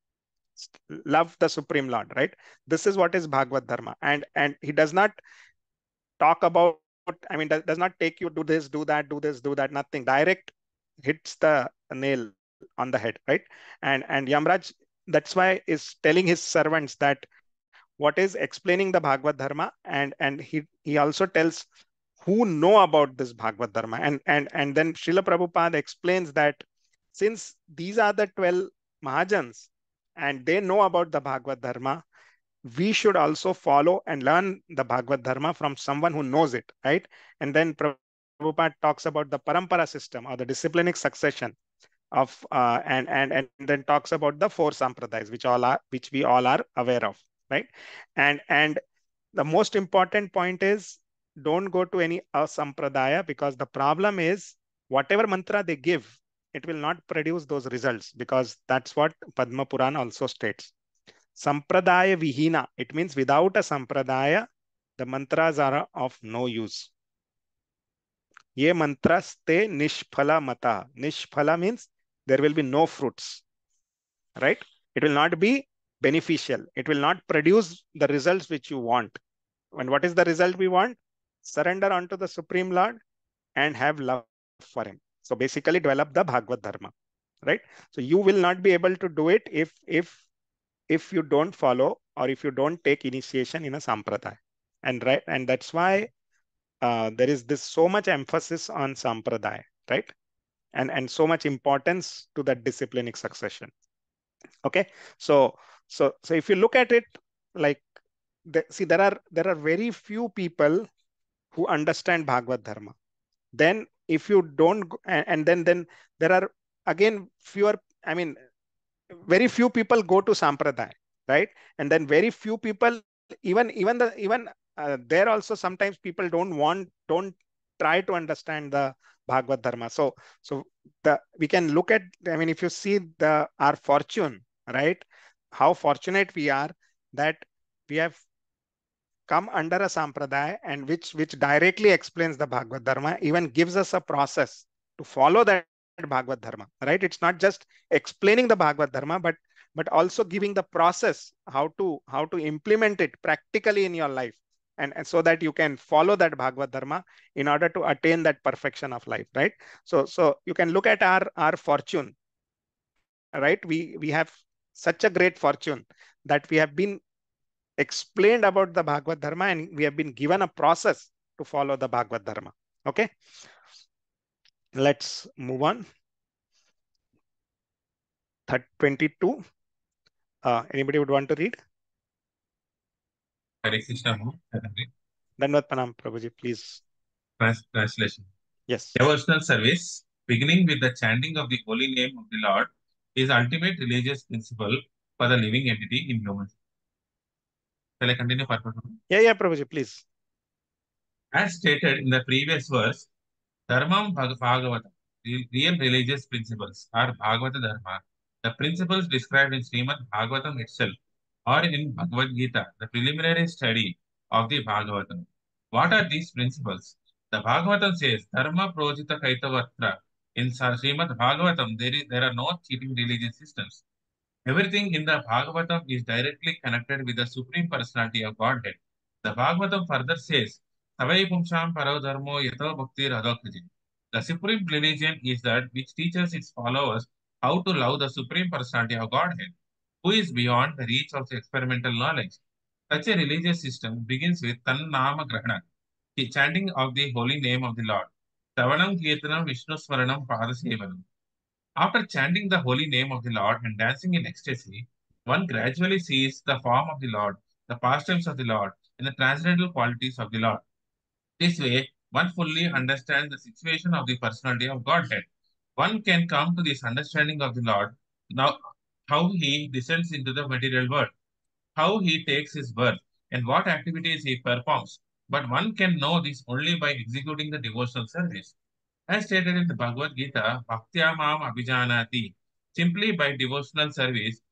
[SPEAKER 2] Love the Supreme Lord, right? This is what is Bhagavad Dharma. And he does not talk about, I mean, does not take you do this, do that, do this, do that, nothing. Direct hits the nail on the head, right? And Yamraj, that's why is telling his servants that what is explaining the Bhagavad Dharma, and he also tells who know about this Bhagavad Dharma. And then Srila Prabhupada explains that since these are the 12 Mahajans and they know about the Bhagavad Dharma, we should also follow and learn the Bhagavad Dharma from someone who knows it, right? And then Prabhupada talks about the parampara system or the disciplinic succession of and then talks about the 4 sampradayas, which we all are aware of, right? And the most important point is don't go to any sampradaya, because the problem is whatever mantra they give, it will not produce those results, because that's what Padma Purana also states. Sampradaya vihina, it means without a sampradaya, the mantras are of no use. Ye mantras te nishphala mata. Nishphala means there will be no fruits, right? It will not be beneficial. It will not produce the results which you want. And what is the result we want? Surrender unto the Supreme Lord and have love for him. So basically develop the Bhagavad Dharma, right? So you will not be able to do it if you don't follow or if you don't take initiation in a sampradaya. And that's why there is this so much emphasis on sampradaya, right? And so much importance to that disciplinic succession. Okay, so if you look at it, like see, there are very few people who understand Bhagavad Dharma. Then if you don't, and then there are again fewer, I mean, very few people go to sampradaya, right? And then very few people, even there also sometimes people don't try to understand the Bhagavad Dharma. So we can look at, I mean, if you see our fortune, right? How fortunate we are that we have come under a sampradaya, and which directly explains the Bhagavad Dharma, even gives us a process to follow that Bhagavad Dharma, right? It's not just explaining the Bhagavad Dharma, but also giving the process how to implement it practically in your life, and so that you can follow that Bhagavad Dharma in order to attain that perfection of life, right? So you can look at our fortune, right? We have such a great fortune that we have been explained about the Bhagavad Dharma, and we have been given a process to follow the Bhagavad Dharma. Okay, let's move on. 22. Anybody would want to read?
[SPEAKER 6] Hare Krishna.
[SPEAKER 2] Dandavat Pranam, Prabhuji, please.
[SPEAKER 6] Translation.
[SPEAKER 2] Yes.
[SPEAKER 6] Devotional service, beginning with the chanting of the holy name of the Lord, is ultimate religious principle for the living entity in humans. Shall I continue, Parpata?
[SPEAKER 2] Yeah, Prabhuji, please.
[SPEAKER 6] As stated in the previous verse, Dharmam Bhagavatam, the real religious principles, are Bhagavata Dharma, the principles described in Srimad Bhagavatam itself, or in Bhagavad Gita, the preliminary study of the Bhagavatam. What are these principles? The Bhagavatam says, Dharma Projita Kaitavatra. In Srimad Bhagavatam, there are no cheating religious systems. Everything in the Bhagavatam is directly connected with the Supreme Personality of Godhead. The Bhagavatam further says, Savai Pumsham Paro Dharmo Yato Bhakti Radhokhaji. The supreme religion is that which teaches its followers how to love the Supreme Personality of Godhead, who is beyond the reach of experimental knowledge. Such a religious system begins with Tannama Grahana, the chanting of the holy name of the Lord. Savanam Kirtanam Vishnu Smaranam Padasevanam. After chanting the holy name of the Lord and dancing in ecstasy, one gradually sees the form of the Lord, the pastimes of the Lord, and the transcendental qualities of the Lord. This way, one fully understands the situation of the personality of Godhead. One can come to this understanding of the Lord, now how he descends into the material world, how he takes his birth, and what activities he performs. But one can know this only by executing the devotional service. As stated in the Bhagavad Gita, Bhaktya Mam Abhijanati, simply by devotional service,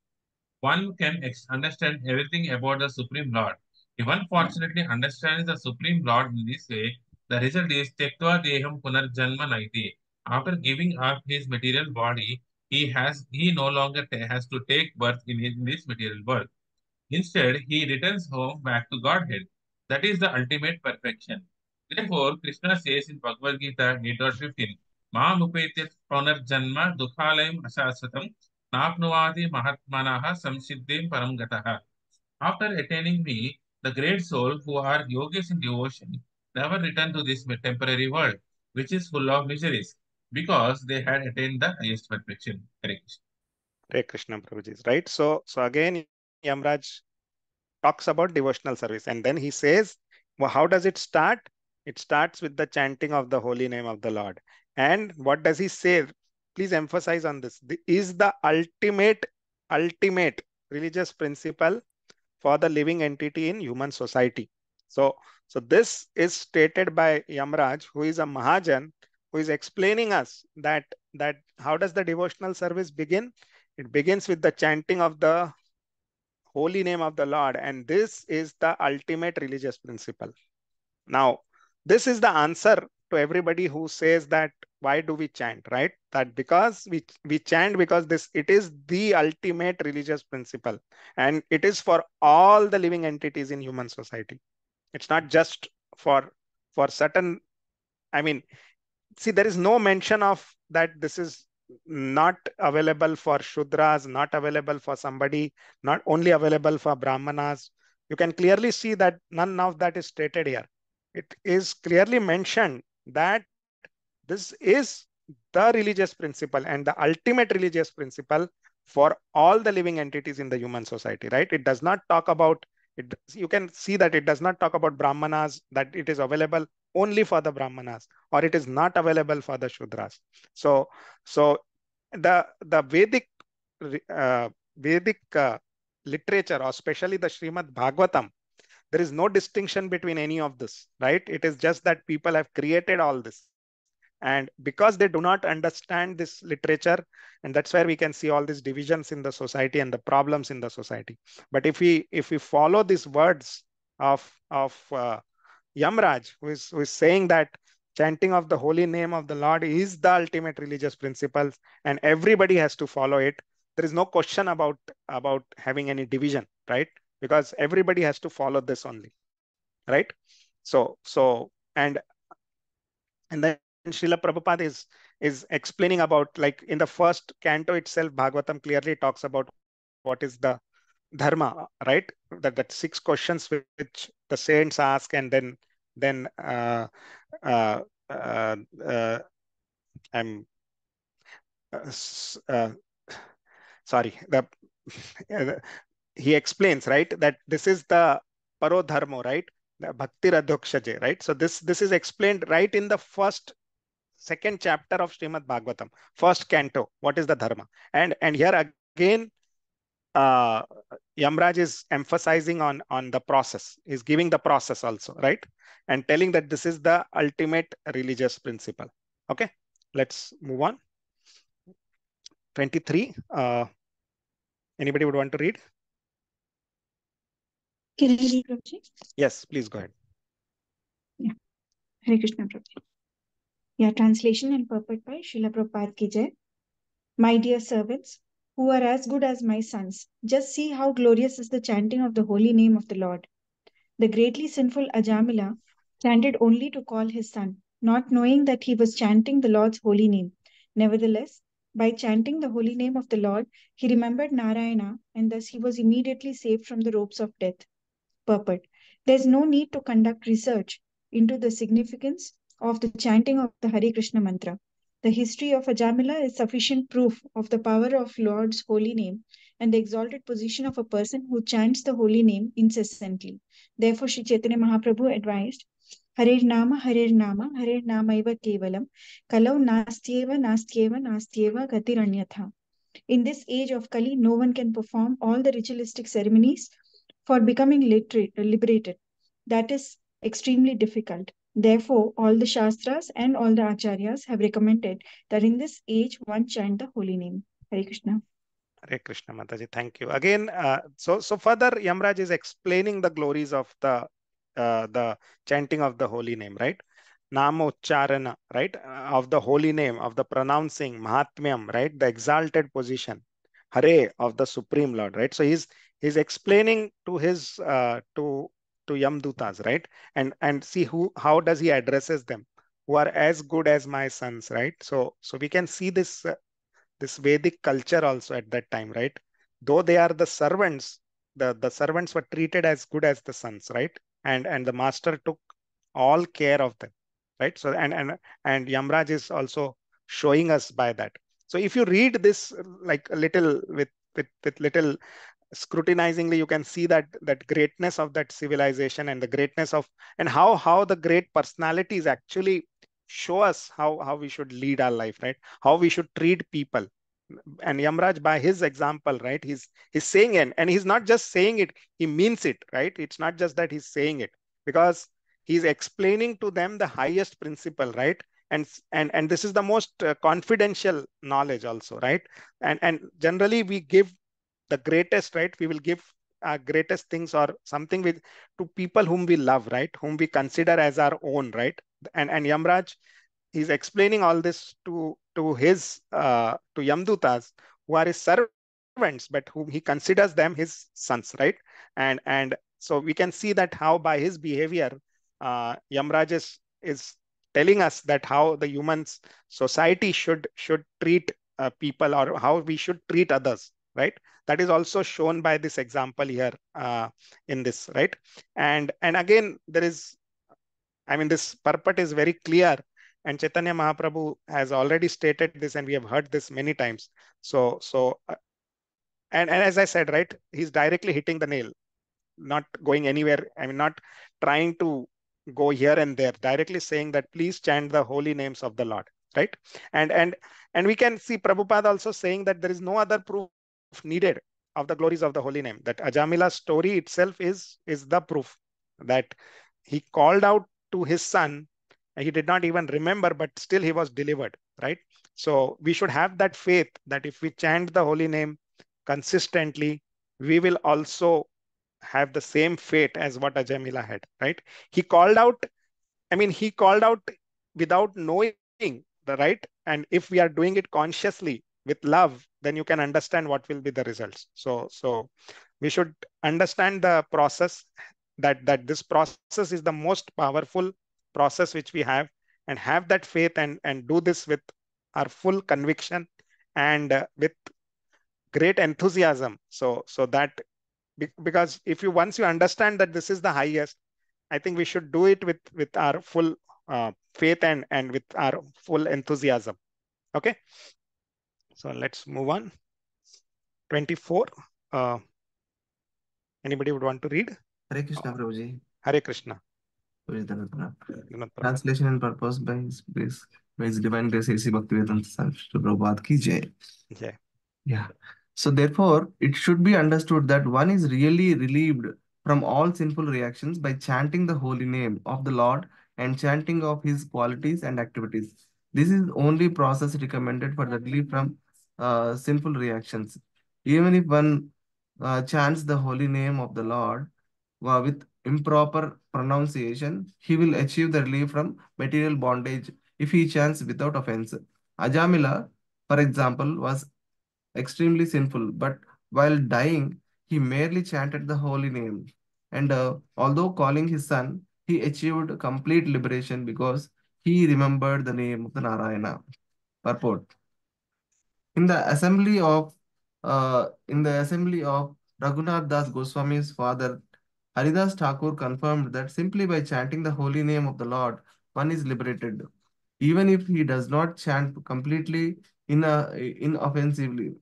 [SPEAKER 6] one can understand everything about the Supreme Lord. If one fortunately understands the Supreme Lord in this way, the result is Tektva Deham Punarjanma Naiti. After giving up his material body, he no longer has to take birth in this material world. Instead, he returns home back to Godhead. That is the ultimate perfection. Therefore, Krishna says in Bhagavad Gita 8.15, Mam upetit pranarjanma dukhalayam asasvatam napnuvadi mahatmanaha samsiddhim paramgataha. After attaining me, the great soul who are yogis in devotion never return to this temporary world, which is full of miseries, because they had attained the highest perfection. Hare Krishna.
[SPEAKER 2] Hare Krishna, Prabhuji. Right. So again, Yamraj talks about devotional service, and then he says, well, how does it start? It starts with the chanting of the holy name of the Lord. And what does he say? Please emphasize on this. Is the ultimate religious principle for the living entity in human society. So this is stated by Yamraj, who is a Mahajan, who is explaining us that how does the devotional service begin? It begins with the chanting of the holy name of the Lord, and this is the ultimate religious principle. Now, this is the answer to everybody who says that why do we chant, right? That because we chant because it is the ultimate religious principle, and it is for all the living entities in human society. It's not just for certain. I mean, see, there is no mention of that this is not available for Shudras, not available for somebody, not only available for Brahmanas. You can clearly see that none of that is stated here. It is clearly mentioned that this is the religious principle and the ultimate religious principle for all the living entities in the human society, right? It does not talk about it. You can see that it does not talk about Brahmanas, that it is available only for the Brahmanas, or it is not available for the Shudras. So the Vedic literature, or especially the Srimad Bhagavatam, there is no distinction between any of this, right? It is just that people have created all this. And because they do not understand this literature, and that's where we can see all these divisions in the society and the problems in the society. But if we follow these words of Yamraj, who is saying that chanting of the holy name of the Lord is the ultimate religious principles, and everybody has to follow it. There is no question about having any division, right? Because everybody has to follow this only, right? So and then Srila Prabhupada is explaining about, like, in the first canto itself, Bhagavatam clearly talks about what is the dharma, right? That six questions which the saints ask, and then uh, uh, uh, I'm uh, sorry, he explains, right, that this is the parodharma, right? the Bhakti Radhokshaje, right? So this is explained right in the second chapter of Srimad Bhagavatam, first canto. What is the dharma? And here again, uh, Yamraj is emphasizing on the process. Is giving the process also, right? And telling that this is the ultimate religious principle. Okay, let's move on. 23. Anybody would want to read?
[SPEAKER 1] Can I read, Prabhuji?
[SPEAKER 2] Yes, please go ahead.
[SPEAKER 1] Yeah. Hare Krishna, Prabhuji. Yeah, translation and purport by Srila Prabhupada Ki Jai. My dear servants, who are as good as my sons, just see how glorious is the chanting of the holy name of the Lord. The greatly sinful Ajamila chanted only to call his son, not knowing that he was chanting the Lord's holy name. Nevertheless, by chanting the holy name of the Lord, he remembered Narayana, and thus he was immediately saved from the ropes of death. Purport. There is no need to conduct research into the significance of the chanting of the Hare Krishna mantra. The history of Ajamila is sufficient proof of the power of Lord's holy name and the exalted position of a person who chants the holy name incessantly. Therefore, Sri Chaitanya Mahaprabhu advised, Harer Nama, Harer Nama eva kevalam, kalau nastyeva gatiranyatha. In this age of Kali, no one can perform all the ritualistic ceremonies for becoming liberated. That is extremely difficult. Therefore, all the Shastras and all the Acharyas have recommended that in this age one chant the holy name. Hare Krishna.
[SPEAKER 2] Hare Krishna, Mataji. Thank you. Again, so further, Yamraj is explaining the glories of the chanting of the holy name, right? Namocharana, right? Of the holy name, of the pronouncing, Mahatmyam, right? The exalted position, Hare of the Supreme Lord, right? So he's explaining to his to Yamdutas, right? And see how does he addresses them, who are as good as my sons, right? So we can see this Vedic culture also at that time, right? Though they are the servants, the servants were treated as good as the sons, right? And the master took all care of them, right? So and Yamraj is also showing us by that. So if you read this like a little with little scrutinizingly, you can see that greatness of that civilization and the greatness of and how the great personalities actually show us how we should lead our life, right? How we should treat people. And Yamraj, by his example, right, he's saying it, and he's not just saying it, he means it, right? It's not just that he's saying it, because he's explaining to them the highest principle, right? And this is the most confidential knowledge also, right? And generally we give the greatest, right? We will give our greatest things or something with to people whom we love, right? Whom we consider as our own, right? And Yamraj, he's explaining all this to his to Yamdutas, who are his servants, but whom he considers them his sons, right? And so we can see that how by his behavior, Yamraj is telling us that how the humans society should treat people, or how we should treat others, right? That is also shown by this example here in this, right? And again, there is, I mean, this purport is very clear, and Chaitanya Mahaprabhu has already stated this, and we have heard this many times. And as I said, right, he's directly hitting the nail, not going anywhere. I mean, not trying to go here and there, directly saying that please chant the holy names of the Lord, right? And we can see Prabhupada also saying that there is no other proof needed of the glories of the holy name. That Ajamila's story itself is the proof that he called out to his son, and he did not even remember, but still he was delivered, right? So we should have that faith that if we chant the holy name consistently, we will also have the same fate as what Ajamila had, right? He called out, I mean, he called out without knowing the right. And if we are doing it consciously with love, then you can understand what will be the results. So we should understand the process, that this process is the most powerful process which we have, and have that faith and do this with our full conviction and with great enthusiasm. So that because if you once you understand that this is the highest, I think we should do it with our full faith and with our full enthusiasm. Okay, so let's move on. 24. Uh, Anybody would want to read?
[SPEAKER 7] Hare Krishna, Prabhuji.
[SPEAKER 2] Hare Krishna. Vinod Prabhu.
[SPEAKER 5] Translation and purpose by His Divine Grace A.C. Bhaktivedanta Swami Srila Prabhupada ki jai.
[SPEAKER 2] Jai.
[SPEAKER 5] Yeah. So therefore, it should be understood that one is really relieved from all sinful reactions by chanting the holy name of the Lord and chanting of His qualities and activities. This is only process recommended for the relief from sinful reactions. Even if one chants the holy name of the Lord with improper pronunciation, he will achieve the relief from material bondage if he chants without offense. Ajamila, for example, was extremely sinful, but while dying, he merely chanted the holy name. And although calling his son, he achieved complete liberation because he remembered the name of the Narayana. Purport. In the assembly of Raghunath Das Goswami's father, Haridas Thakur confirmed that simply by chanting the holy name of the Lord, one is liberated, even if he does not chant completely inoffensively.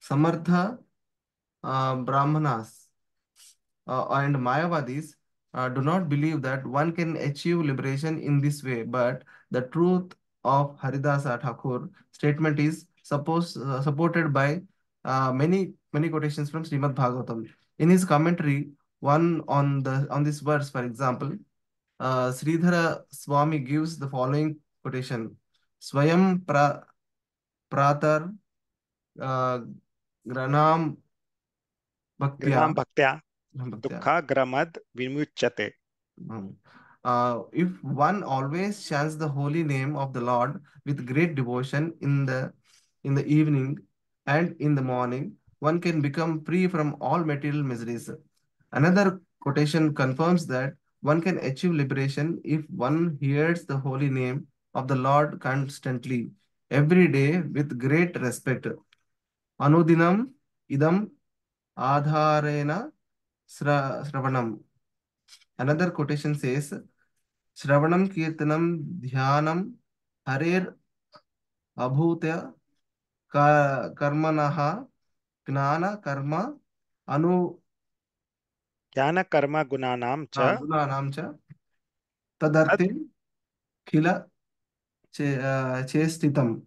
[SPEAKER 5] Samartha Brahmanas and Mayavadis do not believe that one can achieve liberation in this way, but the truth of Haridasa Thakur statement is supported by many quotations from Srimad Bhagavatam. In his commentary, one on this verse, for example, Sridhara Swami gives the following quotation: Swayam pratar uh, granam bhaktya.
[SPEAKER 2] Grinam bhaktya
[SPEAKER 5] Bhaktya.
[SPEAKER 2] dukha gramad vimuchyate.
[SPEAKER 5] If one always chants the holy name of the Lord with great devotion in the evening and in the morning, one can become free from all material miseries. Another quotation confirms that one can achieve liberation if one hears the holy name of the Lord constantly, every day with great respect. Anudinam idam adharena sravanam. Another quotation says, Shravanam Kirtanam Dhyanam Harer Abhutya Karmanaha Gnana Karma Anu
[SPEAKER 2] Jnana karma gunanam cha
[SPEAKER 5] Gunanam Cha
[SPEAKER 2] tad
[SPEAKER 5] Tadarthe Khila Chestitam.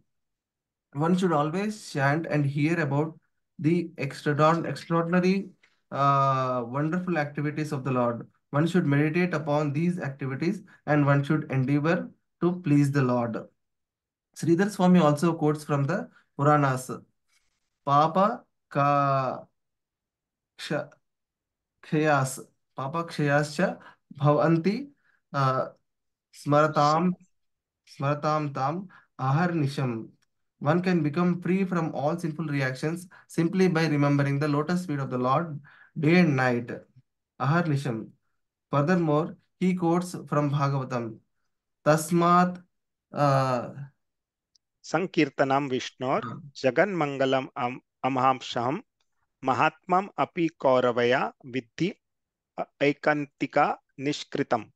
[SPEAKER 5] One should always chant and hear about the extraordinary, wonderful activities of the Lord. One should meditate upon these activities and one should endeavor to please the Lord. Sridhar Swami also quotes from the Puranas. Papa ka ksha- kshayas, Papa kshayascha bhavanti uh, smaratam smaratam tam aharnisham. One can become free from all sinful reactions simply by remembering the lotus feet of the Lord day and night. Aharnisham. Furthermore, he quotes from Bhagavatam. Tasmat uh,
[SPEAKER 2] sankirtanam vishnor jagan mangalam amhamsham mahatmam api kauravaya vidhi aikantika nishkritam.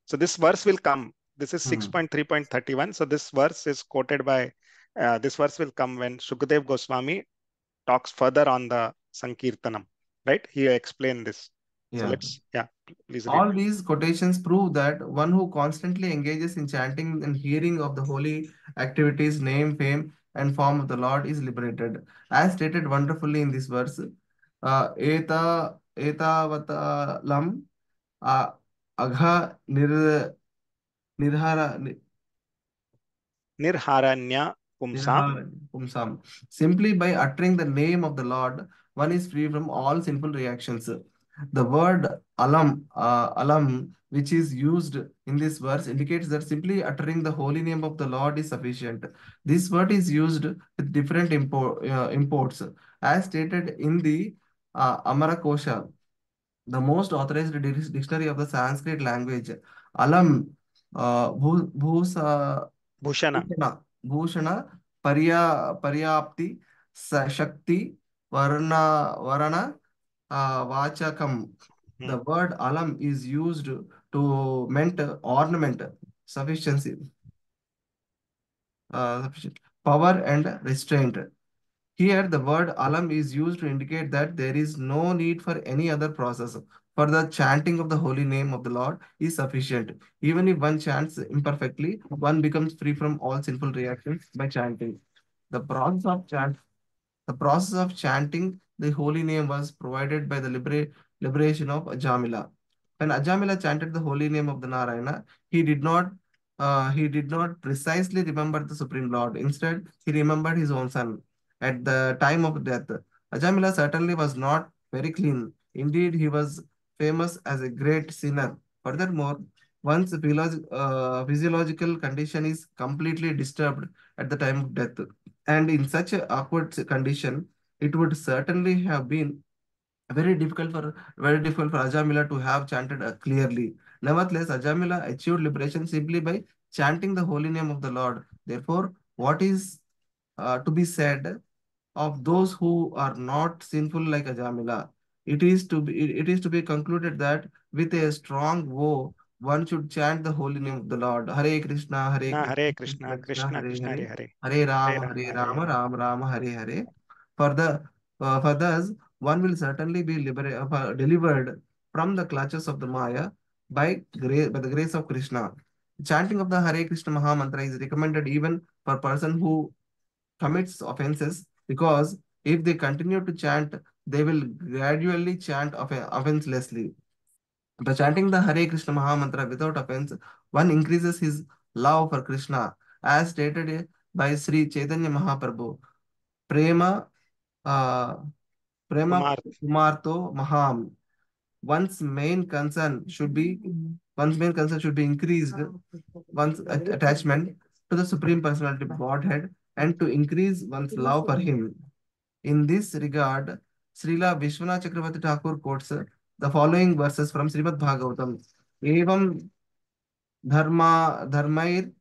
[SPEAKER 2] So this verse will come. This is 6.3.31. So this verse is quoted by, this verse will come when Shukadev Goswami talks further on the Sankirtanam, right? He explained this. So
[SPEAKER 5] yeah.
[SPEAKER 2] please read.
[SPEAKER 5] All these quotations prove that one who constantly engages in chanting and hearing of the holy activities, name, fame, and form of the Lord is liberated. As stated wonderfully in this verse, etavata lam agha nirhara
[SPEAKER 2] Nirharanya pumsam.
[SPEAKER 5] Pumsam. Simply by uttering the name of the Lord, one is free from all sinful reactions. The word alam, which is used in this verse, indicates that simply uttering the holy name of the Lord is sufficient. This word is used with different imports, as stated in the Amarakosha, the most authorized dictionary of the Sanskrit language. Alam,
[SPEAKER 2] Bhushana.
[SPEAKER 5] Bhushana, Paryapti, Shakti, Varana, Vachakam. The word alam is used to meant ornament, sufficiency, sufficient, power and restraint. Here, the word alam is used to indicate that there is no need for any other process.
[SPEAKER 7] for the chanting of the holy name of the Lord is sufficient. Even if one chants imperfectly, one becomes free from all sinful reactions by chanting. The process of chant, the process of chanting the holy name was provided by the liberation of Ajamila. When Ajamila chanted the holy name of the Narayana, he did not precisely remember the Supreme Lord. Instead, he remembered his own son. At the time of death, Ajamila certainly was not very clean. Indeed, he was famous as a great sinner. Furthermore, one's physiological condition is completely disturbed at the time of death. And in such a awkward condition, it would certainly have been very difficult for Ajamila to have chanted clearly. Nevertheless, Ajamila achieved liberation simply by chanting the holy name of the Lord. Therefore, what is to be said of those who are not sinful like Ajamila? It is to be concluded that with a strong vow, one should chant the holy name of the Lord. Hare Krishna, Hare
[SPEAKER 2] Krishna,
[SPEAKER 7] Krishna,
[SPEAKER 2] Hare
[SPEAKER 7] Krishna
[SPEAKER 2] Krishna,
[SPEAKER 7] Krishna,
[SPEAKER 2] Krishna
[SPEAKER 7] Hare
[SPEAKER 2] Krishna,
[SPEAKER 7] Hare,
[SPEAKER 2] Hare Hare,
[SPEAKER 7] Hare
[SPEAKER 2] Hare
[SPEAKER 7] Rama,
[SPEAKER 2] Rama,
[SPEAKER 7] Hare
[SPEAKER 2] Hare
[SPEAKER 7] Rama,
[SPEAKER 2] Rama.
[SPEAKER 7] Rama Rama, Hare Hare. For thus, one will certainly be delivered from the clutches of the Maya by the grace of Krishna. Chanting of the Hare Krishna Maha Mantra is recommended even for person who commits offenses, because if they continue to chant, they will gradually chant offenselessly. By chanting the Hare Krishna Maha Mantra without offense, one increases his love for Krishna, as stated by Sri Chaitanya Mahaprabhu. Prema uh, Prema
[SPEAKER 2] Kumar,
[SPEAKER 7] Kumarto Maham. One's main concern should be one's main concern should be increased one's attachment to the Supreme Personality of Godhead, and to increase one's love for Him. In this regard, Srila Vishwanath Chakravarti Thakur quotes the following verses from Srimad Bhagavatam. Evam dharmair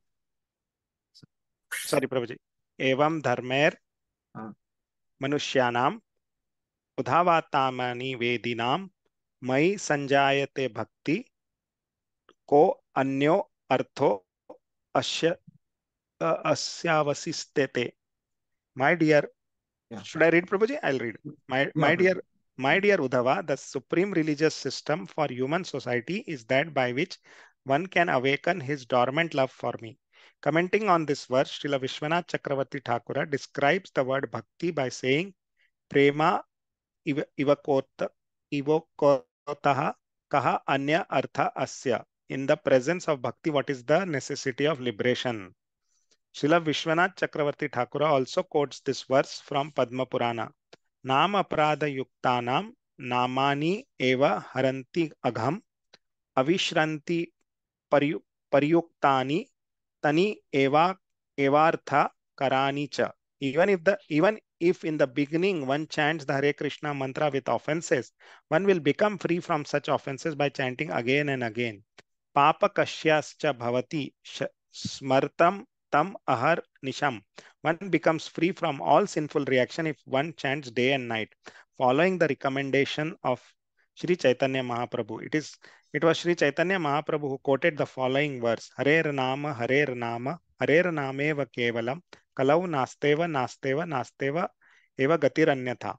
[SPEAKER 2] sorry, Prabhuji. Evam dharmer
[SPEAKER 7] uh,
[SPEAKER 2] manushyanam udhavatamani vedinam mai sanjayate bhakti ko anyo artho asya asyavasistete. My dear,
[SPEAKER 7] yeah,
[SPEAKER 2] should I read, Prabhuji? I'll read. My
[SPEAKER 7] yeah,
[SPEAKER 2] my dear,
[SPEAKER 7] Prabhu.
[SPEAKER 2] my dear Uddhava, the supreme religious system for human society is that by which one can awaken his dormant love for me. Commenting on this verse, Srila Vishwanath Chakravarti Thakura describes the word bhakti by saying, Prema ivakota ivokotah kaha anya artha asya. In the presence of bhakti, what is the necessity of liberation? Srila Vishwanath Chakravarti Thakura also quotes this verse from Padma Purana. Nam aparadha yuktanam namani eva haranti agham avishranti paryuktani tani evartha karani cha. Even if in the beginning one chants the Hare Krishna mantra with offenses, one will become free from such offenses by chanting again and again. Papa kashyascha bhavati smartam tam ahar nisham. One becomes free from all sinful reaction if one chants day and night, following the recommendation of Sri Chaitanya Mahaprabhu. It was Sri Chaitanya Mahaprabhu who quoted the following verse: Harer Nama, Harer Nama, Harer Nameva Kevalam, Kalau Nasteva, Nasteva, Nasteva, Eva Gatiranyatha.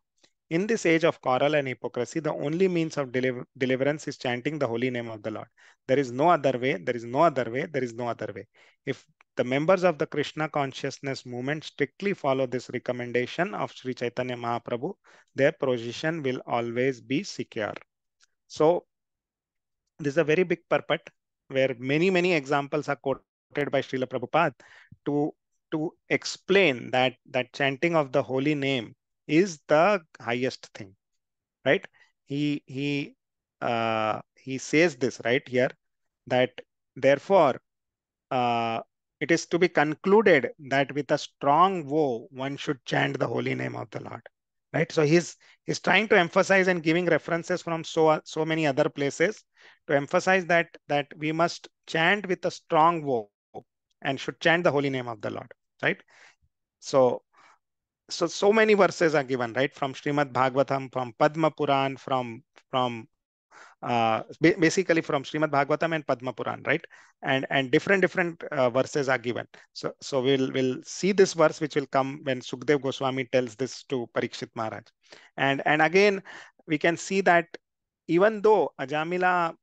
[SPEAKER 2] In this age of quarrel and hypocrisy, the only means of deliverance is chanting the holy name of the Lord. There is no other way, there is no other way, there is no other way. If the members of the Krishna consciousness movement strictly follow this recommendation of Sri Chaitanya Mahaprabhu, their position will always be secure. So, this is a very big purport where many examples are quoted by Srila Prabhupada to explain that chanting of the holy name is the highest thing, right? He says this right here, that therefore uh, it is to be concluded that with a strong vow one should chant the holy name of the Lord, right? So he's trying to emphasize and giving references from so many other places to emphasize that we must chant with a strong vow and should chant the holy name of the Lord, right? So so many verses are given, right, from Srimad Bhagavatam, from Padma Puran, from basically from Srimad Bhagavatam and Padma Puran, right? And different verses are given. So we'll see this verse which will come when Sukdev Goswami tells this to Parikshit Maharaj, and again we can see that even though Ajamila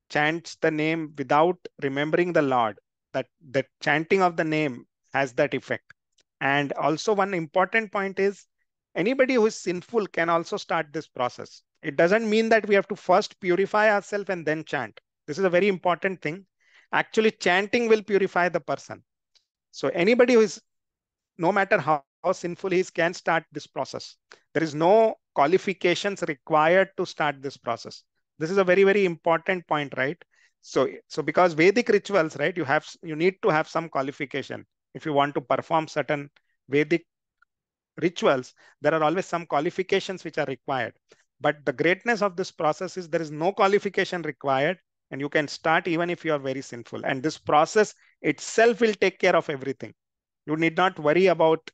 [SPEAKER 2] chants the name without remembering the Lord, that chanting of the name has that effect. And also one important point is anybody who is sinful can also start this process. It doesn't mean that we have to first purify ourselves and then chant. This is a very important thing. Actually, chanting will purify the person. So anybody who is, no matter how sinful he is, can start this process. There is no qualifications required to start this process. This is a very, very important point, right? So because Vedic rituals, right, you need to have some qualification. If you want to perform certain Vedic rituals, there are always some qualifications which are required. But the greatness of this process is there is no qualification required, and you can start even if you are very sinful. And this process itself will take care of everything. You need not worry about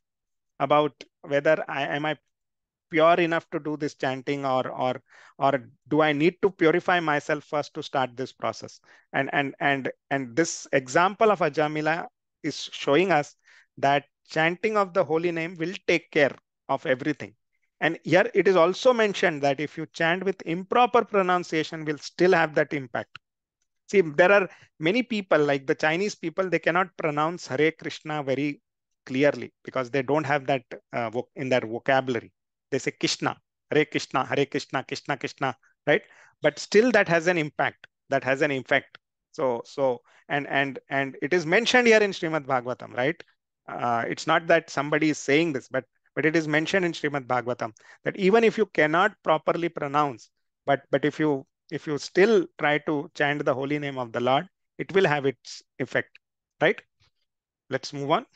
[SPEAKER 2] whether am I pure enough to do this chanting, or do I need to purify myself first to start this process. And this example of Ajamila is showing us that chanting of the holy name will take care of everything. And here it is also mentioned that if you chant with improper pronunciation, will still have that impact. See, there are many people, like the Chinese people, they cannot pronounce Hare Krishna very clearly because they don't have that in their vocabulary. They say Krishna, Hare Krishna, Hare Krishna, Krishna Krishna, right? But still that has an impact. That has an effect. And it is mentioned here in Srimad Bhagavatam, right? It's not that somebody is saying this, but it is mentioned in Srimad Bhagavatam that even if you cannot properly pronounce, but if you still try to chant the holy name of the Lord, it will have its effect, right? Let's move on.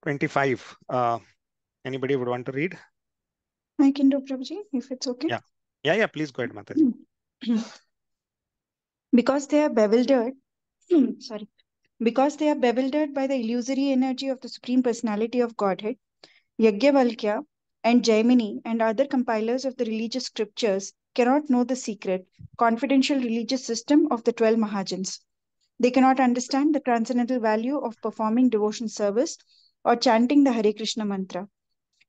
[SPEAKER 2] '25. Anybody would want to read?
[SPEAKER 1] I can do, Prabhuji, if it's okay.
[SPEAKER 2] Yeah. Please go ahead, Mataji.
[SPEAKER 1] Because they are bewildered, sorry, because they are bewildered by the illusory energy of the Supreme Personality of Godhead, Yajnavalkya and Jaimini and other compilers of the religious scriptures cannot know the secret, confidential religious system of the 12 Mahajans. They cannot understand the transcendental value of performing devotion service or chanting the Hare Krishna mantra.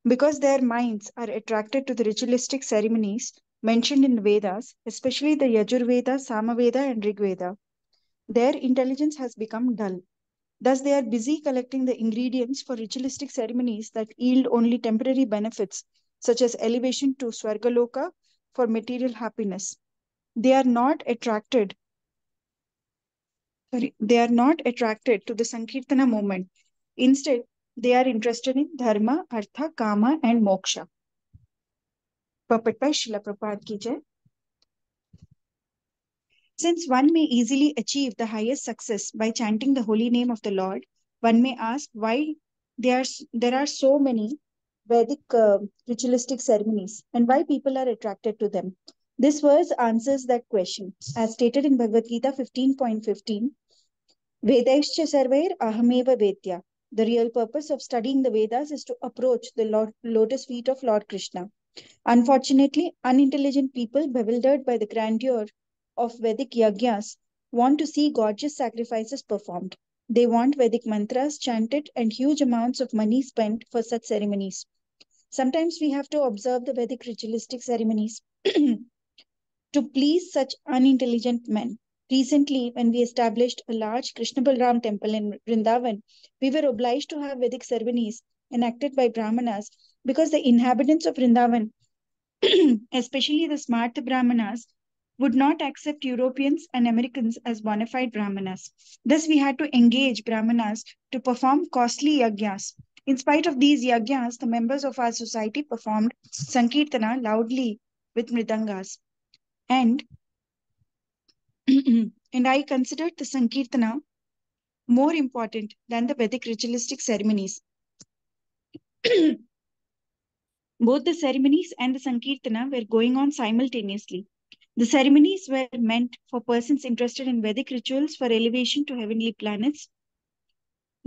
[SPEAKER 1] Because their minds are attracted to the ritualistic ceremonies mentioned in the Vedas, especially the Yajurveda, Samaveda, and Rigveda, their intelligence has become dull. Thus, they are busy collecting the ingredients for ritualistic ceremonies that yield only temporary benefits, such as elevation to Swargaloka for material happiness. They are not attracted to the Sankirtana movement. Instead, they are interested in Dharma, Artha, Kama, and Moksha. Purport by Srila Prabhupada ki jai. Since one may easily achieve the highest success by chanting the holy name of the Lord, one may ask why there are so many Vedic ritualistic ceremonies and why people are attracted to them. This verse answers that question. As stated in Bhagavad Gita 15.15, Vedaischa sarvair ahameva vedya. The real purpose of studying the Vedas is to approach the lotus feet of Lord Krishna. Unfortunately, unintelligent people, bewildered by the grandeur of Vedic yajnas, want to see gorgeous sacrifices performed. They want Vedic mantras chanted and huge amounts of money spent for such ceremonies. Sometimes we have to observe the Vedic ritualistic ceremonies to please such unintelligent men. Recently, when we established a large Krishna Balram temple in Vrindavan, we were obliged to have Vedic ceremonies enacted by Brahmanas because the inhabitants of Vrindavan, especially the smart Brahmanas, would not accept Europeans and Americans as bona fide Brahmanas. Thus, we had to engage Brahmanas to perform costly yajnas. In spite of these yajnas, the members of our society performed Sankirtana loudly with mridangas. And I considered the Sankirtana more important than the Vedic ritualistic ceremonies. Both the ceremonies and the Sankirtana were going on simultaneously. The ceremonies were meant for persons interested in Vedic rituals for elevation to heavenly planets.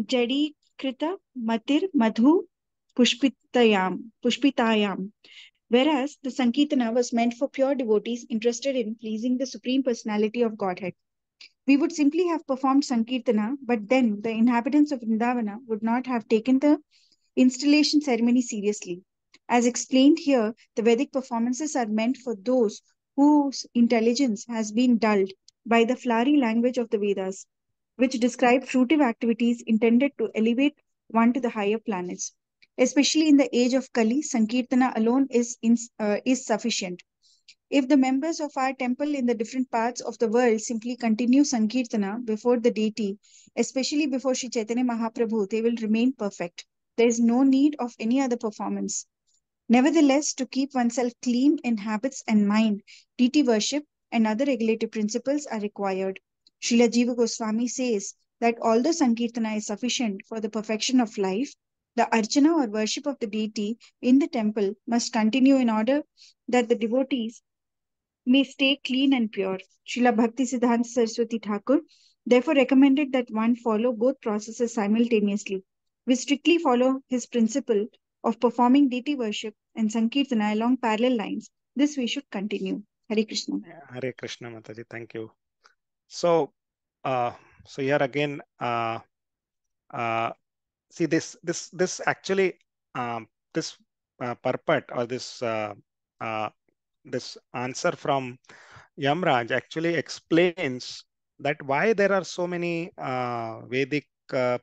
[SPEAKER 1] Jadi Krita Matir Madhu Pushpitayam. Whereas the Sankirtana was meant for pure devotees interested in pleasing the Supreme Personality of Godhead. We would simply have performed Sankirtana, but then the inhabitants of Vrindavana would not have taken the installation ceremony seriously. As explained here, the Vedic performances are meant for those whose intelligence has been dulled by the flowery language of the Vedas, which describe fruitive activities intended to elevate one to the higher planets. Especially in the age of Kali, Sankirtana alone is sufficient. If the members of our temple in the different parts of the world simply continue Sankirtana before the deity, especially before Sri Chaitanya Mahaprabhu, they will remain perfect. There is no need of any other performance. Nevertheless, to keep oneself clean in habits and mind, deity worship and other regulative principles are required. Srila Jiva Goswami says that although Sankirtana is sufficient for the perfection of life, the archana or worship of the deity in the temple must continue in order that the devotees may stay clean and pure. Srila Bhakti Siddhanta Saraswati Thakur therefore recommended that one follow both processes simultaneously. We strictly follow his principle of performing deity worship and Sankirtana along parallel lines. This we should continue. Hare Krishna.
[SPEAKER 2] Hare Krishna, Mataji. Thank you. So, so here again, see this actually this purport or this answer from Yamraj actually explains that why there are so many Vedic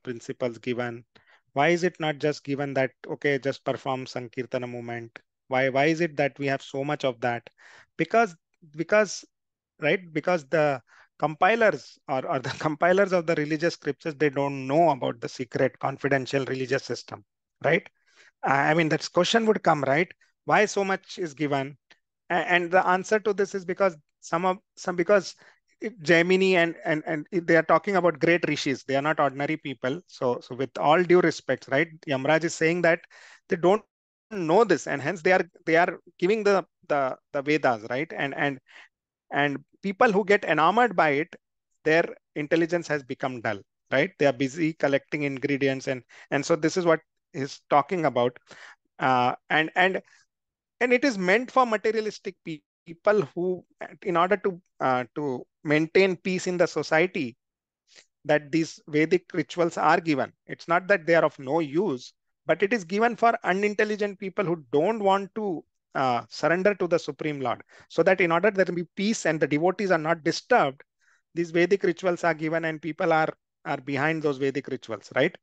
[SPEAKER 2] principles given. Why is it not just given that, okay, just perform Sankirtana movement? Why is it that we have so much of that? Because, because the compilers or the compilers of the religious scriptures, they don't know about the secret confidential religious system, right? I mean, that question would come, right? Why so much is given? And the answer to this is because because Jaimini and they are talking about great rishis. They are not ordinary people. So with all due respect, right? Yamraj is saying that they don't know this, and hence they are giving the Vedas, right? And people who get enamored by it, their intelligence has become dull, right? They are busy collecting ingredients, and so this is what he's talking about. And it is meant for materialistic people who, in order to maintain peace in the society, that these Vedic rituals are given. It's not that they are of no use, but it is given for unintelligent people who don't want to surrender to the Supreme Lord. So that in order there to be peace and the devotees are not disturbed, these Vedic rituals are given and people are behind those Vedic rituals, right?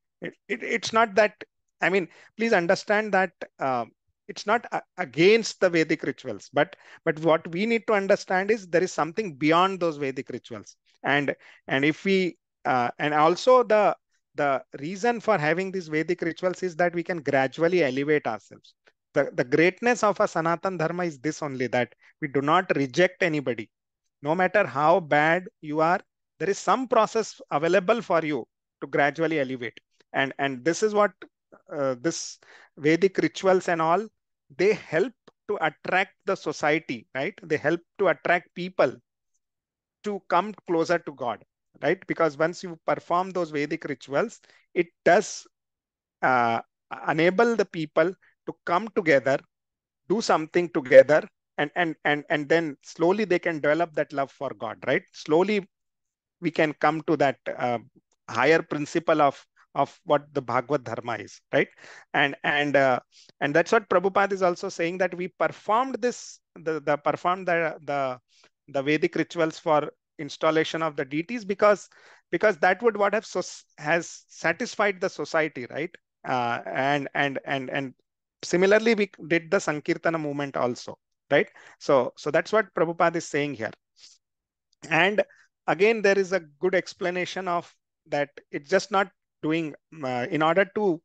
[SPEAKER 2] It's not that, I mean, please understand that it's not against the Vedic rituals, but what we need to understand is there is something beyond those Vedic rituals. And if we and also the reason for having these Vedic rituals is that we can gradually elevate ourselves. The greatness of a Sanatan Dharma is this only, that we do not reject anybody. No matter how bad you are, there is some process available for you to gradually elevate. And this is what this Vedic rituals and all, they help to attract the society, right? They help to attract people to come closer to God, right? Because once you perform those Vedic rituals, it does enable the people to come together, do something together, and then slowly they can develop that love for God, right? Slowly we can come to that higher principle of what the Bhagavad Dharma is, right? And that's what Prabhupada is also saying, that we performed the Vedic rituals for installation of the deities because that would what has satisfied the society, right? And similarly we did the Sankirtana movement also, right? So that's what Prabhupada is saying here. And again, there is a good explanation of that. It's just not doing, in order to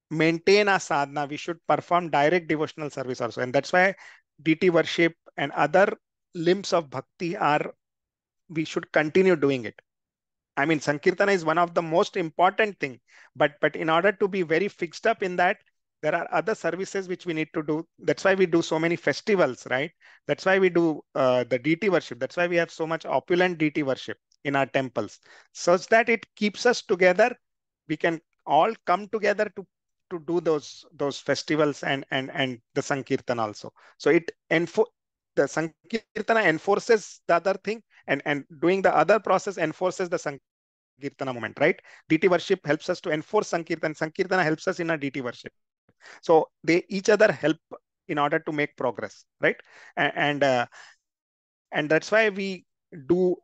[SPEAKER 2] maintain a sadhana, we should perform direct devotional service also. And that's why deity worship and other limbs of bhakti we should continue doing it. I mean, Sankirtana is one of the most important thing, but in order to be very fixed up in that, there are other services which we need to do. That's why we do so many festivals, right? That's why we do the deity worship. That's why we have so much opulent deity worship in our temples, such that it keeps us together. We can all come together to do those festivals and the Sankirtan also. So the Sankirtana enforces the other thing, and doing the other process enforces the Sankirtana movement, right? DT worship helps us to enforce Sankirtan. Sankirtana helps us in a DT worship. So they each other help in order to make progress, right? And that's why we do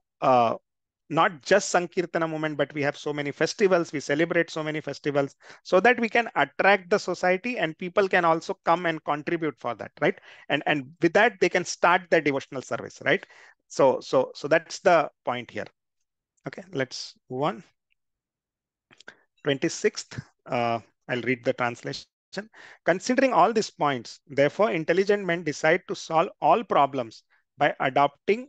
[SPEAKER 2] not just Sankirtana movement, but we have so many festivals, we celebrate so many festivals, so that we can attract the society and people can also come and contribute for that, right? And with that they can start their devotional service, right? So that's the point here. Okay, let's move on. 26th, I'll read the translation. Considering all these points, therefore, intelligent men decide to solve all problems by adopting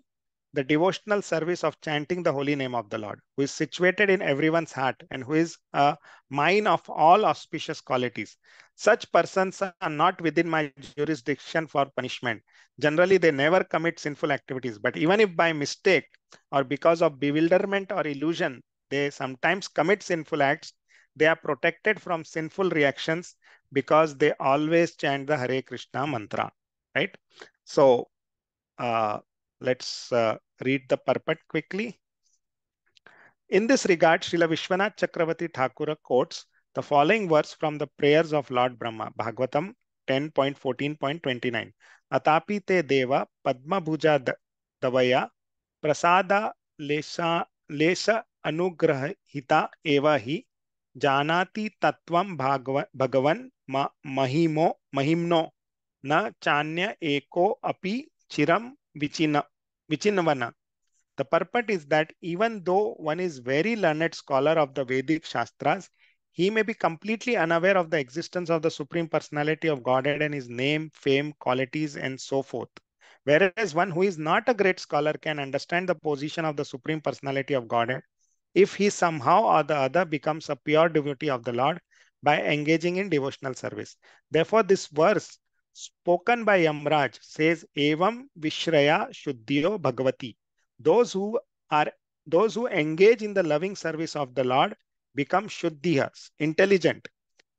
[SPEAKER 2] the devotional service of chanting the holy name of the Lord, who is situated in everyone's heart and who is a mine of all auspicious qualities. Such persons are not within my jurisdiction for punishment. Generally, they never commit sinful activities, but even if by mistake or because of bewilderment or illusion, they sometimes commit sinful acts, they are protected from sinful reactions because they always chant the Hare Krishna mantra, right? So let's read the purport quickly. In this regard, Srila Vishwanath Chakravarti Thakura quotes the following verse from the prayers of Lord Brahma, Bhagavatam 10.14.29. Atapi te deva padma bhuja davaya prasada lesha anugrahita eva hi janati tattvam bhagavan mahimno na chanya eko api chiram vichinvana. The purport is that even though one is very learned scholar of the Vedic Shastras, he may be completely unaware of the existence of the Supreme Personality of Godhead and his name, fame, qualities, and so forth. Whereas one who is not a great scholar can understand the position of the Supreme Personality of Godhead if he somehow or the other becomes a pure devotee of the Lord by engaging in devotional service. Therefore, this verse spoken by Yamraj says, Evam Vishraya Shuddhiyo Bhagavati. Those who are those who engage in the loving service of the Lord become Shuddhiyas, intelligent.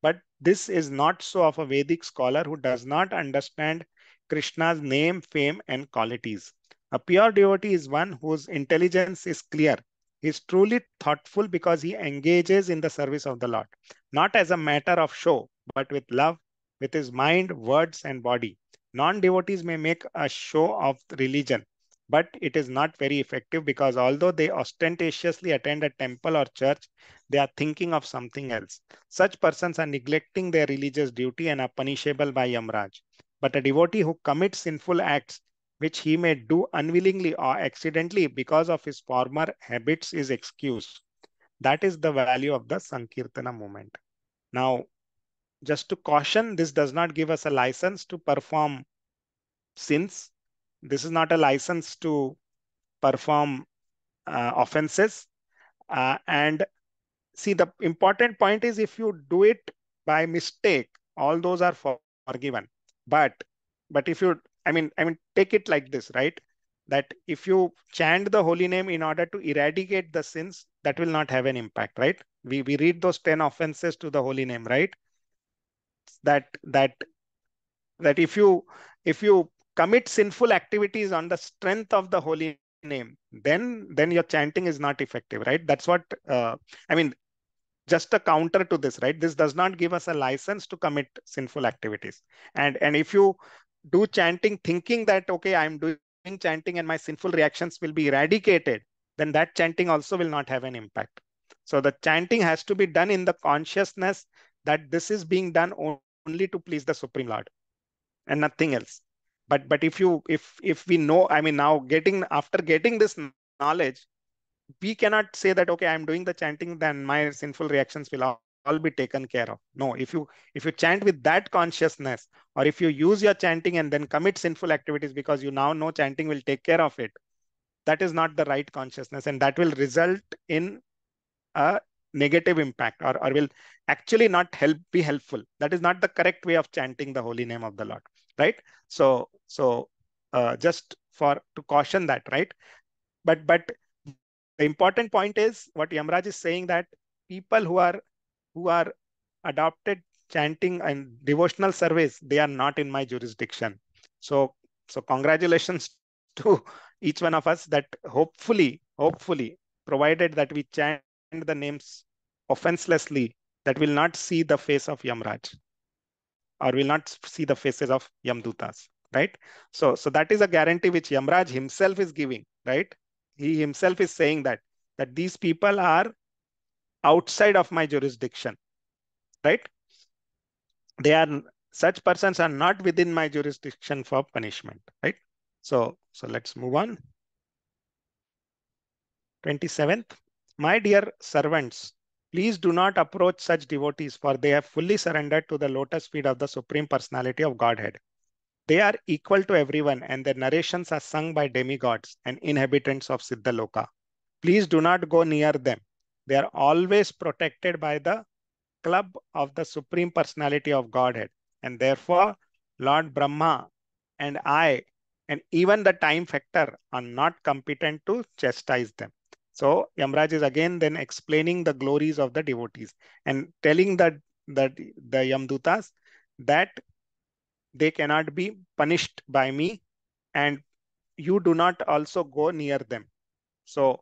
[SPEAKER 2] But this is not so of a Vedic scholar who does not understand Krishna's name, fame, and qualities. A pure devotee is one whose intelligence is clear. He is truly thoughtful because he engages in the service of the Lord, not as a matter of show, but with love, with his mind, words, and body. Non-devotees may make a show of religion, but it is not very effective because although they ostentatiously attend a temple or church, they are thinking of something else. Such persons are neglecting their religious duty and are punishable by Yamraj. But a devotee who commits sinful acts, which he may do unwillingly or accidentally because of his former habits, is excused. That is the value of the Sankirtana movement. Now, just to caution, this does not give us a license to perform sins. This is not a license to perform offenses. And see, the important point is if you do it by mistake, all those are forgiven. But if you, take it like this, right? That if you chant the holy name in order to eradicate the sins, that will not have an impact, right? We read those 10 offenses to the holy name, right? That that that if you commit sinful activities on the strength of the holy name, then your chanting is not effective, right? That's what I mean just a counter to this, right? This does not give us a license to commit sinful activities. And if you do chanting thinking that, okay, I'm doing chanting and my sinful reactions will be eradicated, then that chanting also will not have an impact. So the chanting has to be done in the consciousness that this is being done only to please the Supreme Lord and nothing else. But if we know, now after getting this knowledge, we cannot say that, okay, I'm doing the chanting, then my sinful reactions will all be taken care of. No, if you chant with that consciousness, or if you use your chanting and then commit sinful activities because you now know chanting will take care of it, that is not the right consciousness, and that will result in a negative impact, or will actually not be helpful. That is not the correct way of chanting the holy name of the Lord, right? So just to caution that, right? But the important point is what Yamraj is saying, that people who are adopted chanting and devotional service, they are not in my jurisdiction. So congratulations to them. to each one of us that hopefully, provided that we chant the names offenselessly, that will not see the face of Yamraj, or will not see the faces of Yamdutas, right? So that is a guarantee which Yamraj himself is giving, right? He himself is saying that these people are outside of my jurisdiction, right? They are, such persons are not within my jurisdiction for punishment, right? So let's move on. 27th, my dear servants, please do not approach such devotees, for they have fully surrendered to the lotus feet of the Supreme Personality of Godhead. They are equal to everyone, and their narrations are sung by demigods and inhabitants of Siddhaloka. Please do not go near them. They are always protected by the club of the Supreme Personality of Godhead, and therefore Lord Brahma and I, and even the time factor, are not competent to chastise them. So Yamraj is again then explaining the glories of the devotees and telling that the Yamdutas that they cannot be punished by me, and you do not also go near them. So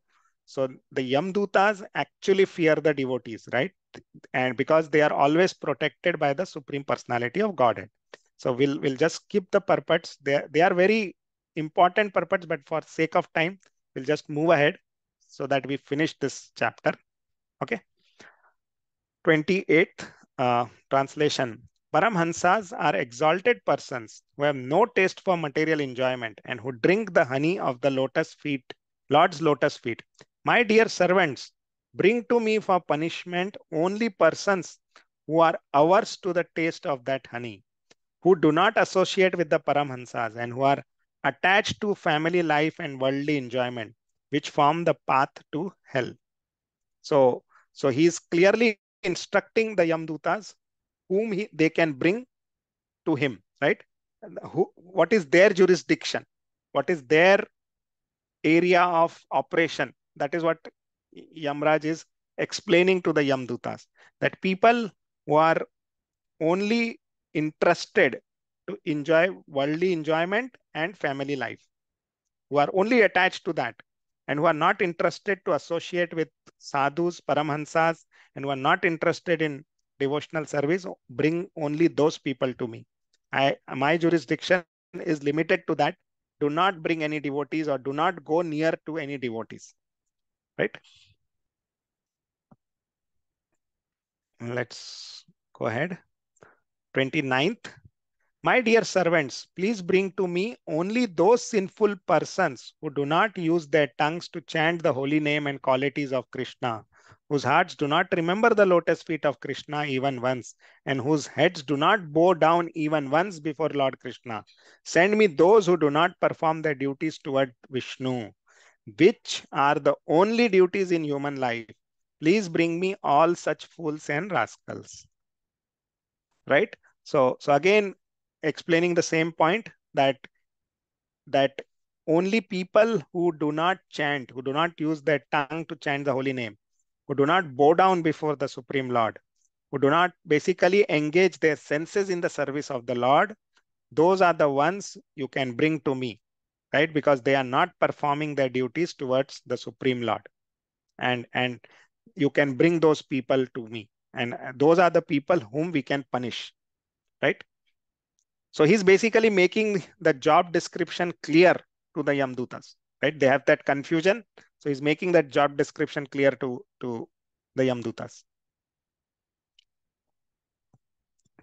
[SPEAKER 2] the Yamdutas actually fear the devotees, right? And because they are always protected by the Supreme Personality of Godhead. So we'll just skip the purports. They are very important purports, but for sake of time, we'll just move ahead so that we finish this chapter. Okay. 28th translation. Paramhansas are exalted persons who have no taste for material enjoyment and who drink the honey of the lotus feet, Lord's lotus feet. My dear servants, bring to me for punishment only persons who are averse to the taste of that honey, who do not associate with the Paramhansas, and who are attached to family life and worldly enjoyment, which form the path to hell. So he is clearly instructing the Yamdutas whom they can bring to him, right? What is their jurisdiction? What is their area of operation? That is what Yamraj is explaining to the Yamdutas, that people who are only interested to enjoy worldly enjoyment and family life, who are only attached to that, and who are not interested to associate with sadhus, paramhansas, and who are not interested in devotional service, bring only those people to me. My jurisdiction is limited to that. Do not bring any devotees, or do not go near to any devotees, right? Let's go ahead. 29th. My dear servants, please bring to me only those sinful persons who do not use their tongues to chant the holy name and qualities of Krishna, whose hearts do not remember the lotus feet of Krishna even once, and whose heads do not bow down even once before Lord Krishna. Send me those who do not perform their duties toward Vishnu, which are the only duties in human life. Please bring me all such fools and rascals. Right? So again, explaining the same point, that only people who do not chant, who do not use their tongue to chant the holy name, who do not bow down before the Supreme Lord, who do not basically engage their senses in the service of the Lord, those are the ones you can bring to me, right? Because they are not performing their duties towards the Supreme Lord. And you can bring those people to me. And those are the people whom we can punish, right? So he's basically making the job description clear to the Yamdutas, right? They have that confusion. So he's making that job description clear to the Yamdutas.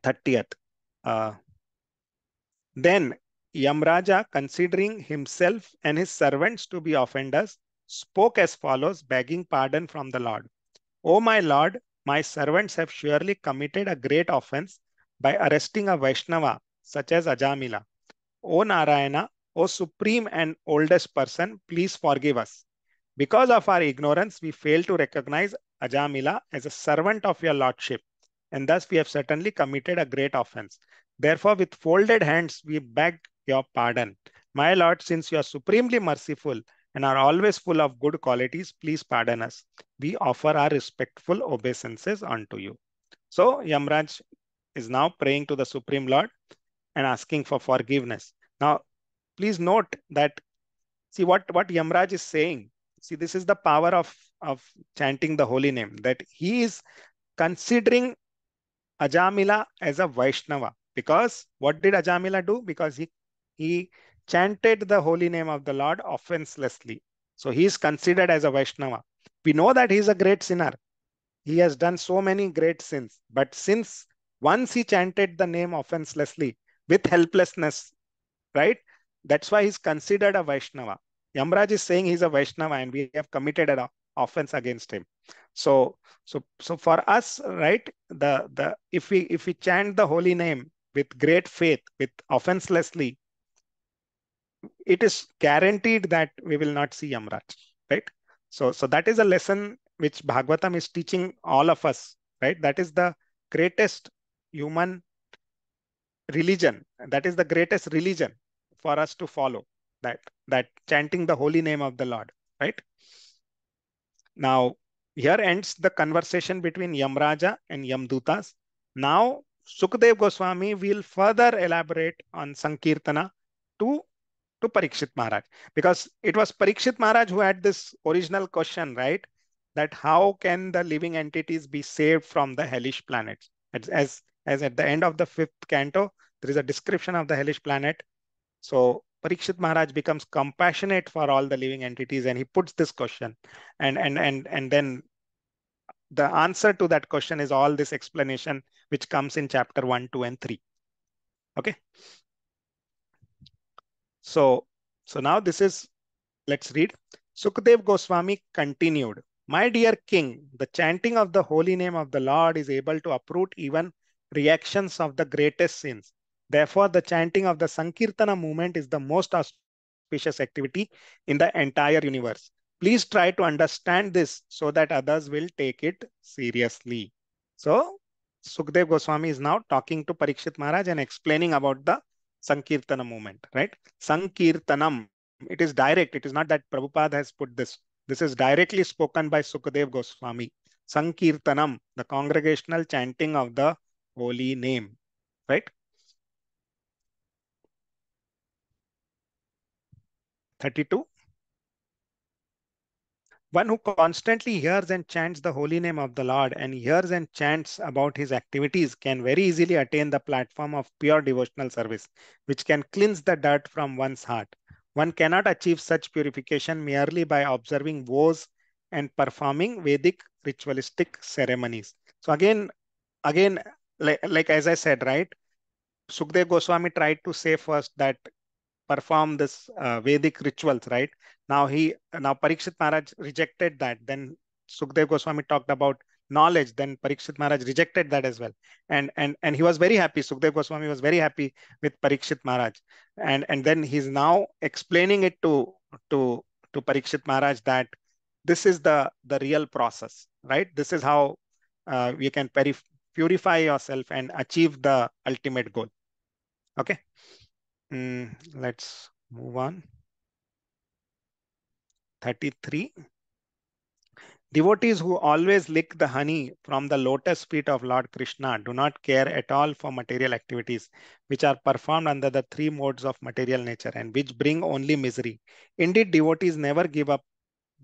[SPEAKER 2] 30th. Then Yamraja, considering himself and his servants to be offenders, spoke as follows, begging pardon from the Lord. O my Lord, my servants have surely committed a great offense by arresting a Vaishnava such as Ajamila. O Narayana, O supreme and oldest person, please forgive us. Because of our ignorance, we fail to recognize Ajamila as a servant of your lordship, and thus we have certainly committed a great offense. Therefore, with folded hands, we beg your pardon. My Lord, since you are supremely merciful and are always full of good qualities, please pardon us. We offer our respectful obeisances unto you. So Yamraj is now praying to the Supreme Lord and asking for forgiveness. Now, please note that See what Yamraj is saying. See, this is the power of chanting the holy name, that he is considering Ajamila as a Vaishnava. Because what did Ajamila do? Because he chanted the holy name of the Lord offenselessly. So he is considered as a Vaishnava. We know that he is a great sinner. He has done so many great sins. But since once he chanted the name offenselessly with helplessness, right? That's why he's considered a Vaishnava. Yamraj is saying he's a Vaishnava and we have committed an offense against him. So for us, right, the if we chant the holy name with great faith, with offenselessly, it is guaranteed that we will not see Yamraj, right? So that is a lesson which Bhagavatam is teaching all of us, right? That is the greatest human religion. That is the greatest religion for us to follow. That chanting the holy name of the Lord, right? Now, here ends the conversation between Yamraja and Yamdutas. Now, Sukdev Goswami will further elaborate on Sankirtana to Parikshit Maharaj, because it was Parikshit Maharaj who had this original question, right? That how can the living entities be saved from the hellish planets? As at the end of the 5th canto, there is a description of the hellish planet. So Parikshit Maharaj becomes compassionate for all the living entities and he puts this question. And then the answer to that question is all this explanation which comes in chapter 1, 2, and 3. Okay. So now this is, let's read. Sukdev Goswami continued. My dear king, the chanting of the holy name of the Lord is able to uproot even reactions of the greatest sins. Therefore, the chanting of the Sankirtana movement is the most auspicious activity in the entire universe. Please try to understand this so that others will take it seriously. So, Sukdev Goswami is now talking to Parikshit Maharaj and explaining about the Sankirtana movement, right? Sankirtanam, it is direct. It is not that Prabhupada has put this. This is directly spoken by Sukadev Goswami. Sankirtanam, the congregational chanting of the holy name, right? 32. One who constantly hears and chants the holy name of the Lord and hears and chants about his activities can very easily attain the platform of pure devotional service, which can cleanse the dirt from one's heart. One cannot achieve such purification merely by observing vows and performing Vedic ritualistic ceremonies. So again, like as I said, right, Sukdev Goswami tried to say first that perform this Vedic rituals, right? Now Parikshit Maharaj rejected that. Then Sukdev Goswami talked about knowledge. Then Parikshit Maharaj rejected that as well. And he was very happy. Sukdev Goswami was very happy with Parikshit Maharaj. And then he's now explaining it to Parikshit Maharaj that this is the real process, right? This is how you can purify yourself and achieve the ultimate goal. Okay. Let's move on. 33. Devotees who always lick the honey from the lotus feet of Lord Krishna do not care at all for material activities, which are performed under the 3 modes of material nature and which bring only misery. Indeed, devotees never give up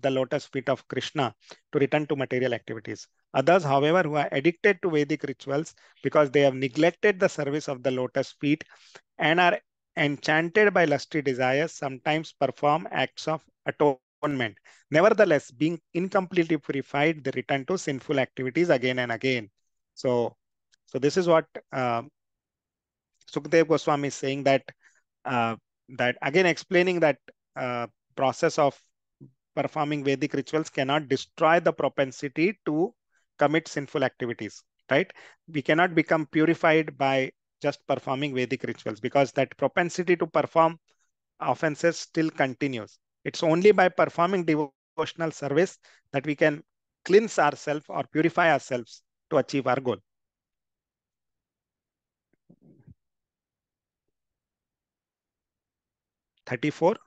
[SPEAKER 2] the lotus feet of Krishna to return to material activities. Others, however, who are addicted to Vedic rituals because they have neglected the service of the lotus feet and are enchanted by lusty desires, sometimes perform acts of atonement. Nevertheless, being incompletely purified, they return to sinful activities again and again. So this is what Sukdev Goswami is saying, that again explaining that process of performing Vedic rituals cannot destroy the propensity to commit sinful activities, right? We cannot become purified by just performing Vedic rituals because that propensity to perform offenses still continues. It's only by performing devotional service that we can cleanse ourselves or purify ourselves to achieve our goal. (34)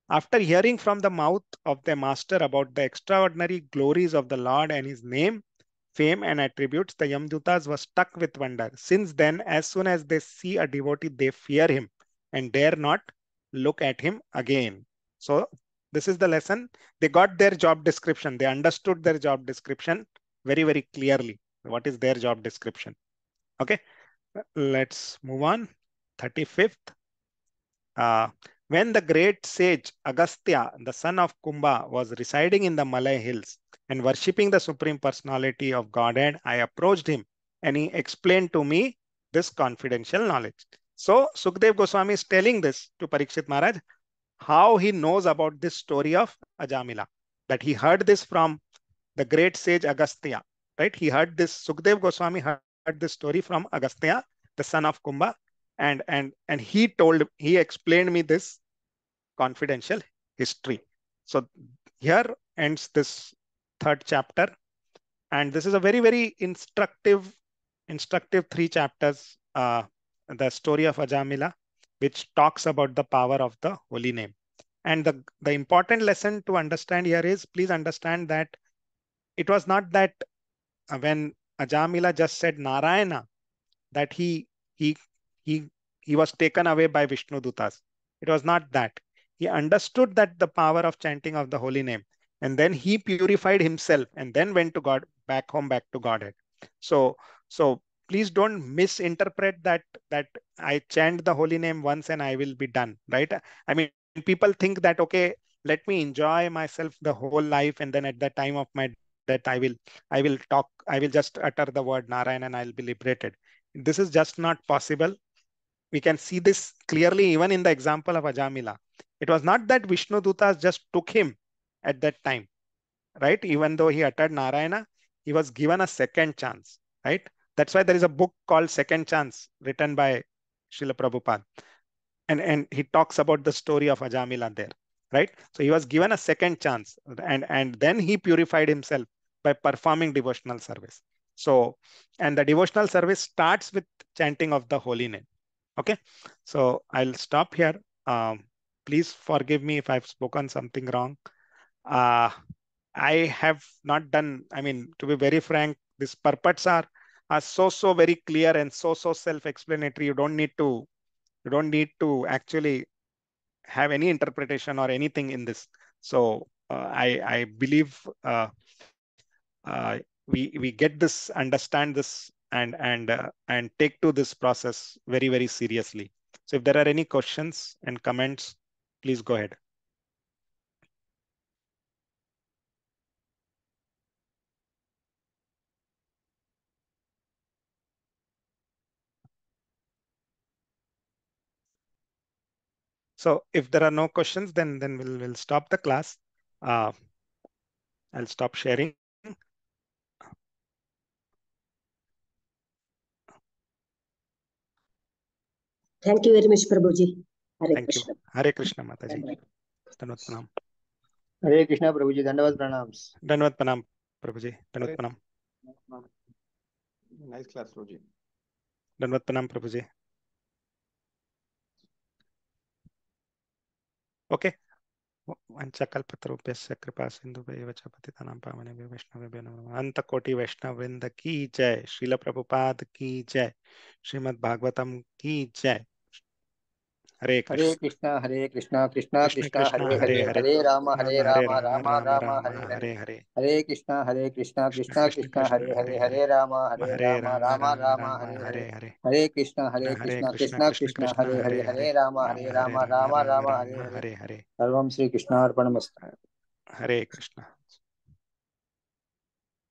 [SPEAKER 2] After hearing from the mouth of their master about the extraordinary glories of the Lord and his name, fame, and attributes, the Yamdutas were struck with wonder. Since then, as soon as they see a devotee, they fear him and dare not look at him again. So this is the lesson. They got their job description. They understood their job description very, very clearly. What is their job description? Okay, let's move on. 35th. When the great sage Agastya, the son of Kumbha, was residing in the Malay hills and worshipping the Supreme Personality of Godhead, I approached him and he explained to me this confidential knowledge. So Sukdev Goswami is telling this to Parikshit Maharaj, how he knows about this story of Ajamila, that he heard this from the great sage Agastya, right? He heard this, Sukdev Goswami heard this story from Agastya, the son of Kumbha, and he explained me this confidential history. So here ends this third chapter, and this is a very, very instructive 3 chapters, the story of Ajamila, which talks about the power of the holy name. And the important lesson to understand here is, please understand that it was not that when Ajamila just said Narayana, that he he he was taken away by Vishnu Dutas. It was not that. He understood that the power of chanting of the holy name, and then he purified himself and then went to God, back home, back to Godhead. So please don't misinterpret that I chant the holy name once and I will be done, right? I mean, people think that, okay, let me enjoy myself the whole life, and then at the time of my death I will just utter the word Narayan and I'll be liberated. This is just not possible. We can see this clearly even in the example of Ajamila. It was not that Vishnu Dutas just took him at that time, right? Even though he uttered Narayana, he was given a second chance, right? That's why there is a book called Second Chance written by Srila Prabhupada. And he talks about the story of Ajamila there, right? So he was given a second chance, and then he purified himself by performing devotional service. So, and the devotional service starts with chanting of the holy name. Okay, so I'll stop here. Please forgive me if I've spoken something wrong. I have not done, I mean, to be very frank, these purports are so very clear and so self-explanatory. You don't need to actually have any interpretation or anything in this. So I believe we get this, understand this, and take to this process very, very seriously. So if there are any questions and comments, please go ahead. So if there are no questions, then we'll stop the class. I'll stop sharing.
[SPEAKER 3] Thank you very much, Prabhuji. Hare
[SPEAKER 2] Thank
[SPEAKER 3] Krishna.
[SPEAKER 2] you. Hare Krishna, Mataji. Dandavat pranam.
[SPEAKER 8] Hare Krishna, Prabhuji. Dandavat pranams.
[SPEAKER 2] Dandavat pranam, Prabhuji. Dandavat pranam.
[SPEAKER 7] Nice class, Prabhuji.
[SPEAKER 2] Dandavat pranam, Prabhuji. Okay. वंशकल्पतरुभ्यश्च कृपा सिन्धुभ्यैव च पतितानां पावनेभ्यो वैष्णवेभ्यो नमः। अनंतकोटि वैष्णव वृंद की जय। श्रील प्रभुपाद की जय। श्रीमद् भागवतम की जय। हरे Krishna.
[SPEAKER 8] Hare Krishna, Krishna
[SPEAKER 2] Krishna
[SPEAKER 8] Krishna,
[SPEAKER 2] Krishna
[SPEAKER 8] Hare
[SPEAKER 2] हरे
[SPEAKER 8] Hare,
[SPEAKER 2] हरे,
[SPEAKER 8] Hare Rama, Hare
[SPEAKER 2] हरे
[SPEAKER 8] Rama,
[SPEAKER 2] Ram,
[SPEAKER 8] Rama
[SPEAKER 2] Ram
[SPEAKER 8] Rama,
[SPEAKER 2] Ram,
[SPEAKER 8] Hare Hare.
[SPEAKER 2] Hare Hare.
[SPEAKER 8] Hare Krishna, Krishna
[SPEAKER 2] Krishna
[SPEAKER 8] Krishna,
[SPEAKER 2] Krishna
[SPEAKER 8] Krishna
[SPEAKER 2] Krishna,
[SPEAKER 8] Hare
[SPEAKER 2] हरे
[SPEAKER 8] Hare,
[SPEAKER 2] हरे।
[SPEAKER 8] Hare Rama, Hare
[SPEAKER 2] हरे
[SPEAKER 8] Rama,
[SPEAKER 2] Ram,
[SPEAKER 8] Rama
[SPEAKER 2] Ram
[SPEAKER 8] Rama,
[SPEAKER 2] Ram,
[SPEAKER 8] Hare
[SPEAKER 2] हरे
[SPEAKER 8] Hare.
[SPEAKER 2] हरे।
[SPEAKER 8] Hare Krishna,
[SPEAKER 2] हरे
[SPEAKER 8] Krishna
[SPEAKER 2] Krishna
[SPEAKER 8] Krishna,
[SPEAKER 2] Krishna,
[SPEAKER 8] Hare
[SPEAKER 2] हरे
[SPEAKER 8] Hare,
[SPEAKER 2] हरे।
[SPEAKER 8] Hare Rama, Hare
[SPEAKER 2] हरे
[SPEAKER 8] Rama,
[SPEAKER 2] Ram,
[SPEAKER 8] Rama
[SPEAKER 2] Ram
[SPEAKER 8] Rama,
[SPEAKER 2] Ram,
[SPEAKER 8] Hare Hare.
[SPEAKER 2] Hare Hare.
[SPEAKER 8] Sarvam Shri Krishna Arpanamस्तु.
[SPEAKER 2] हरे कृष्ण।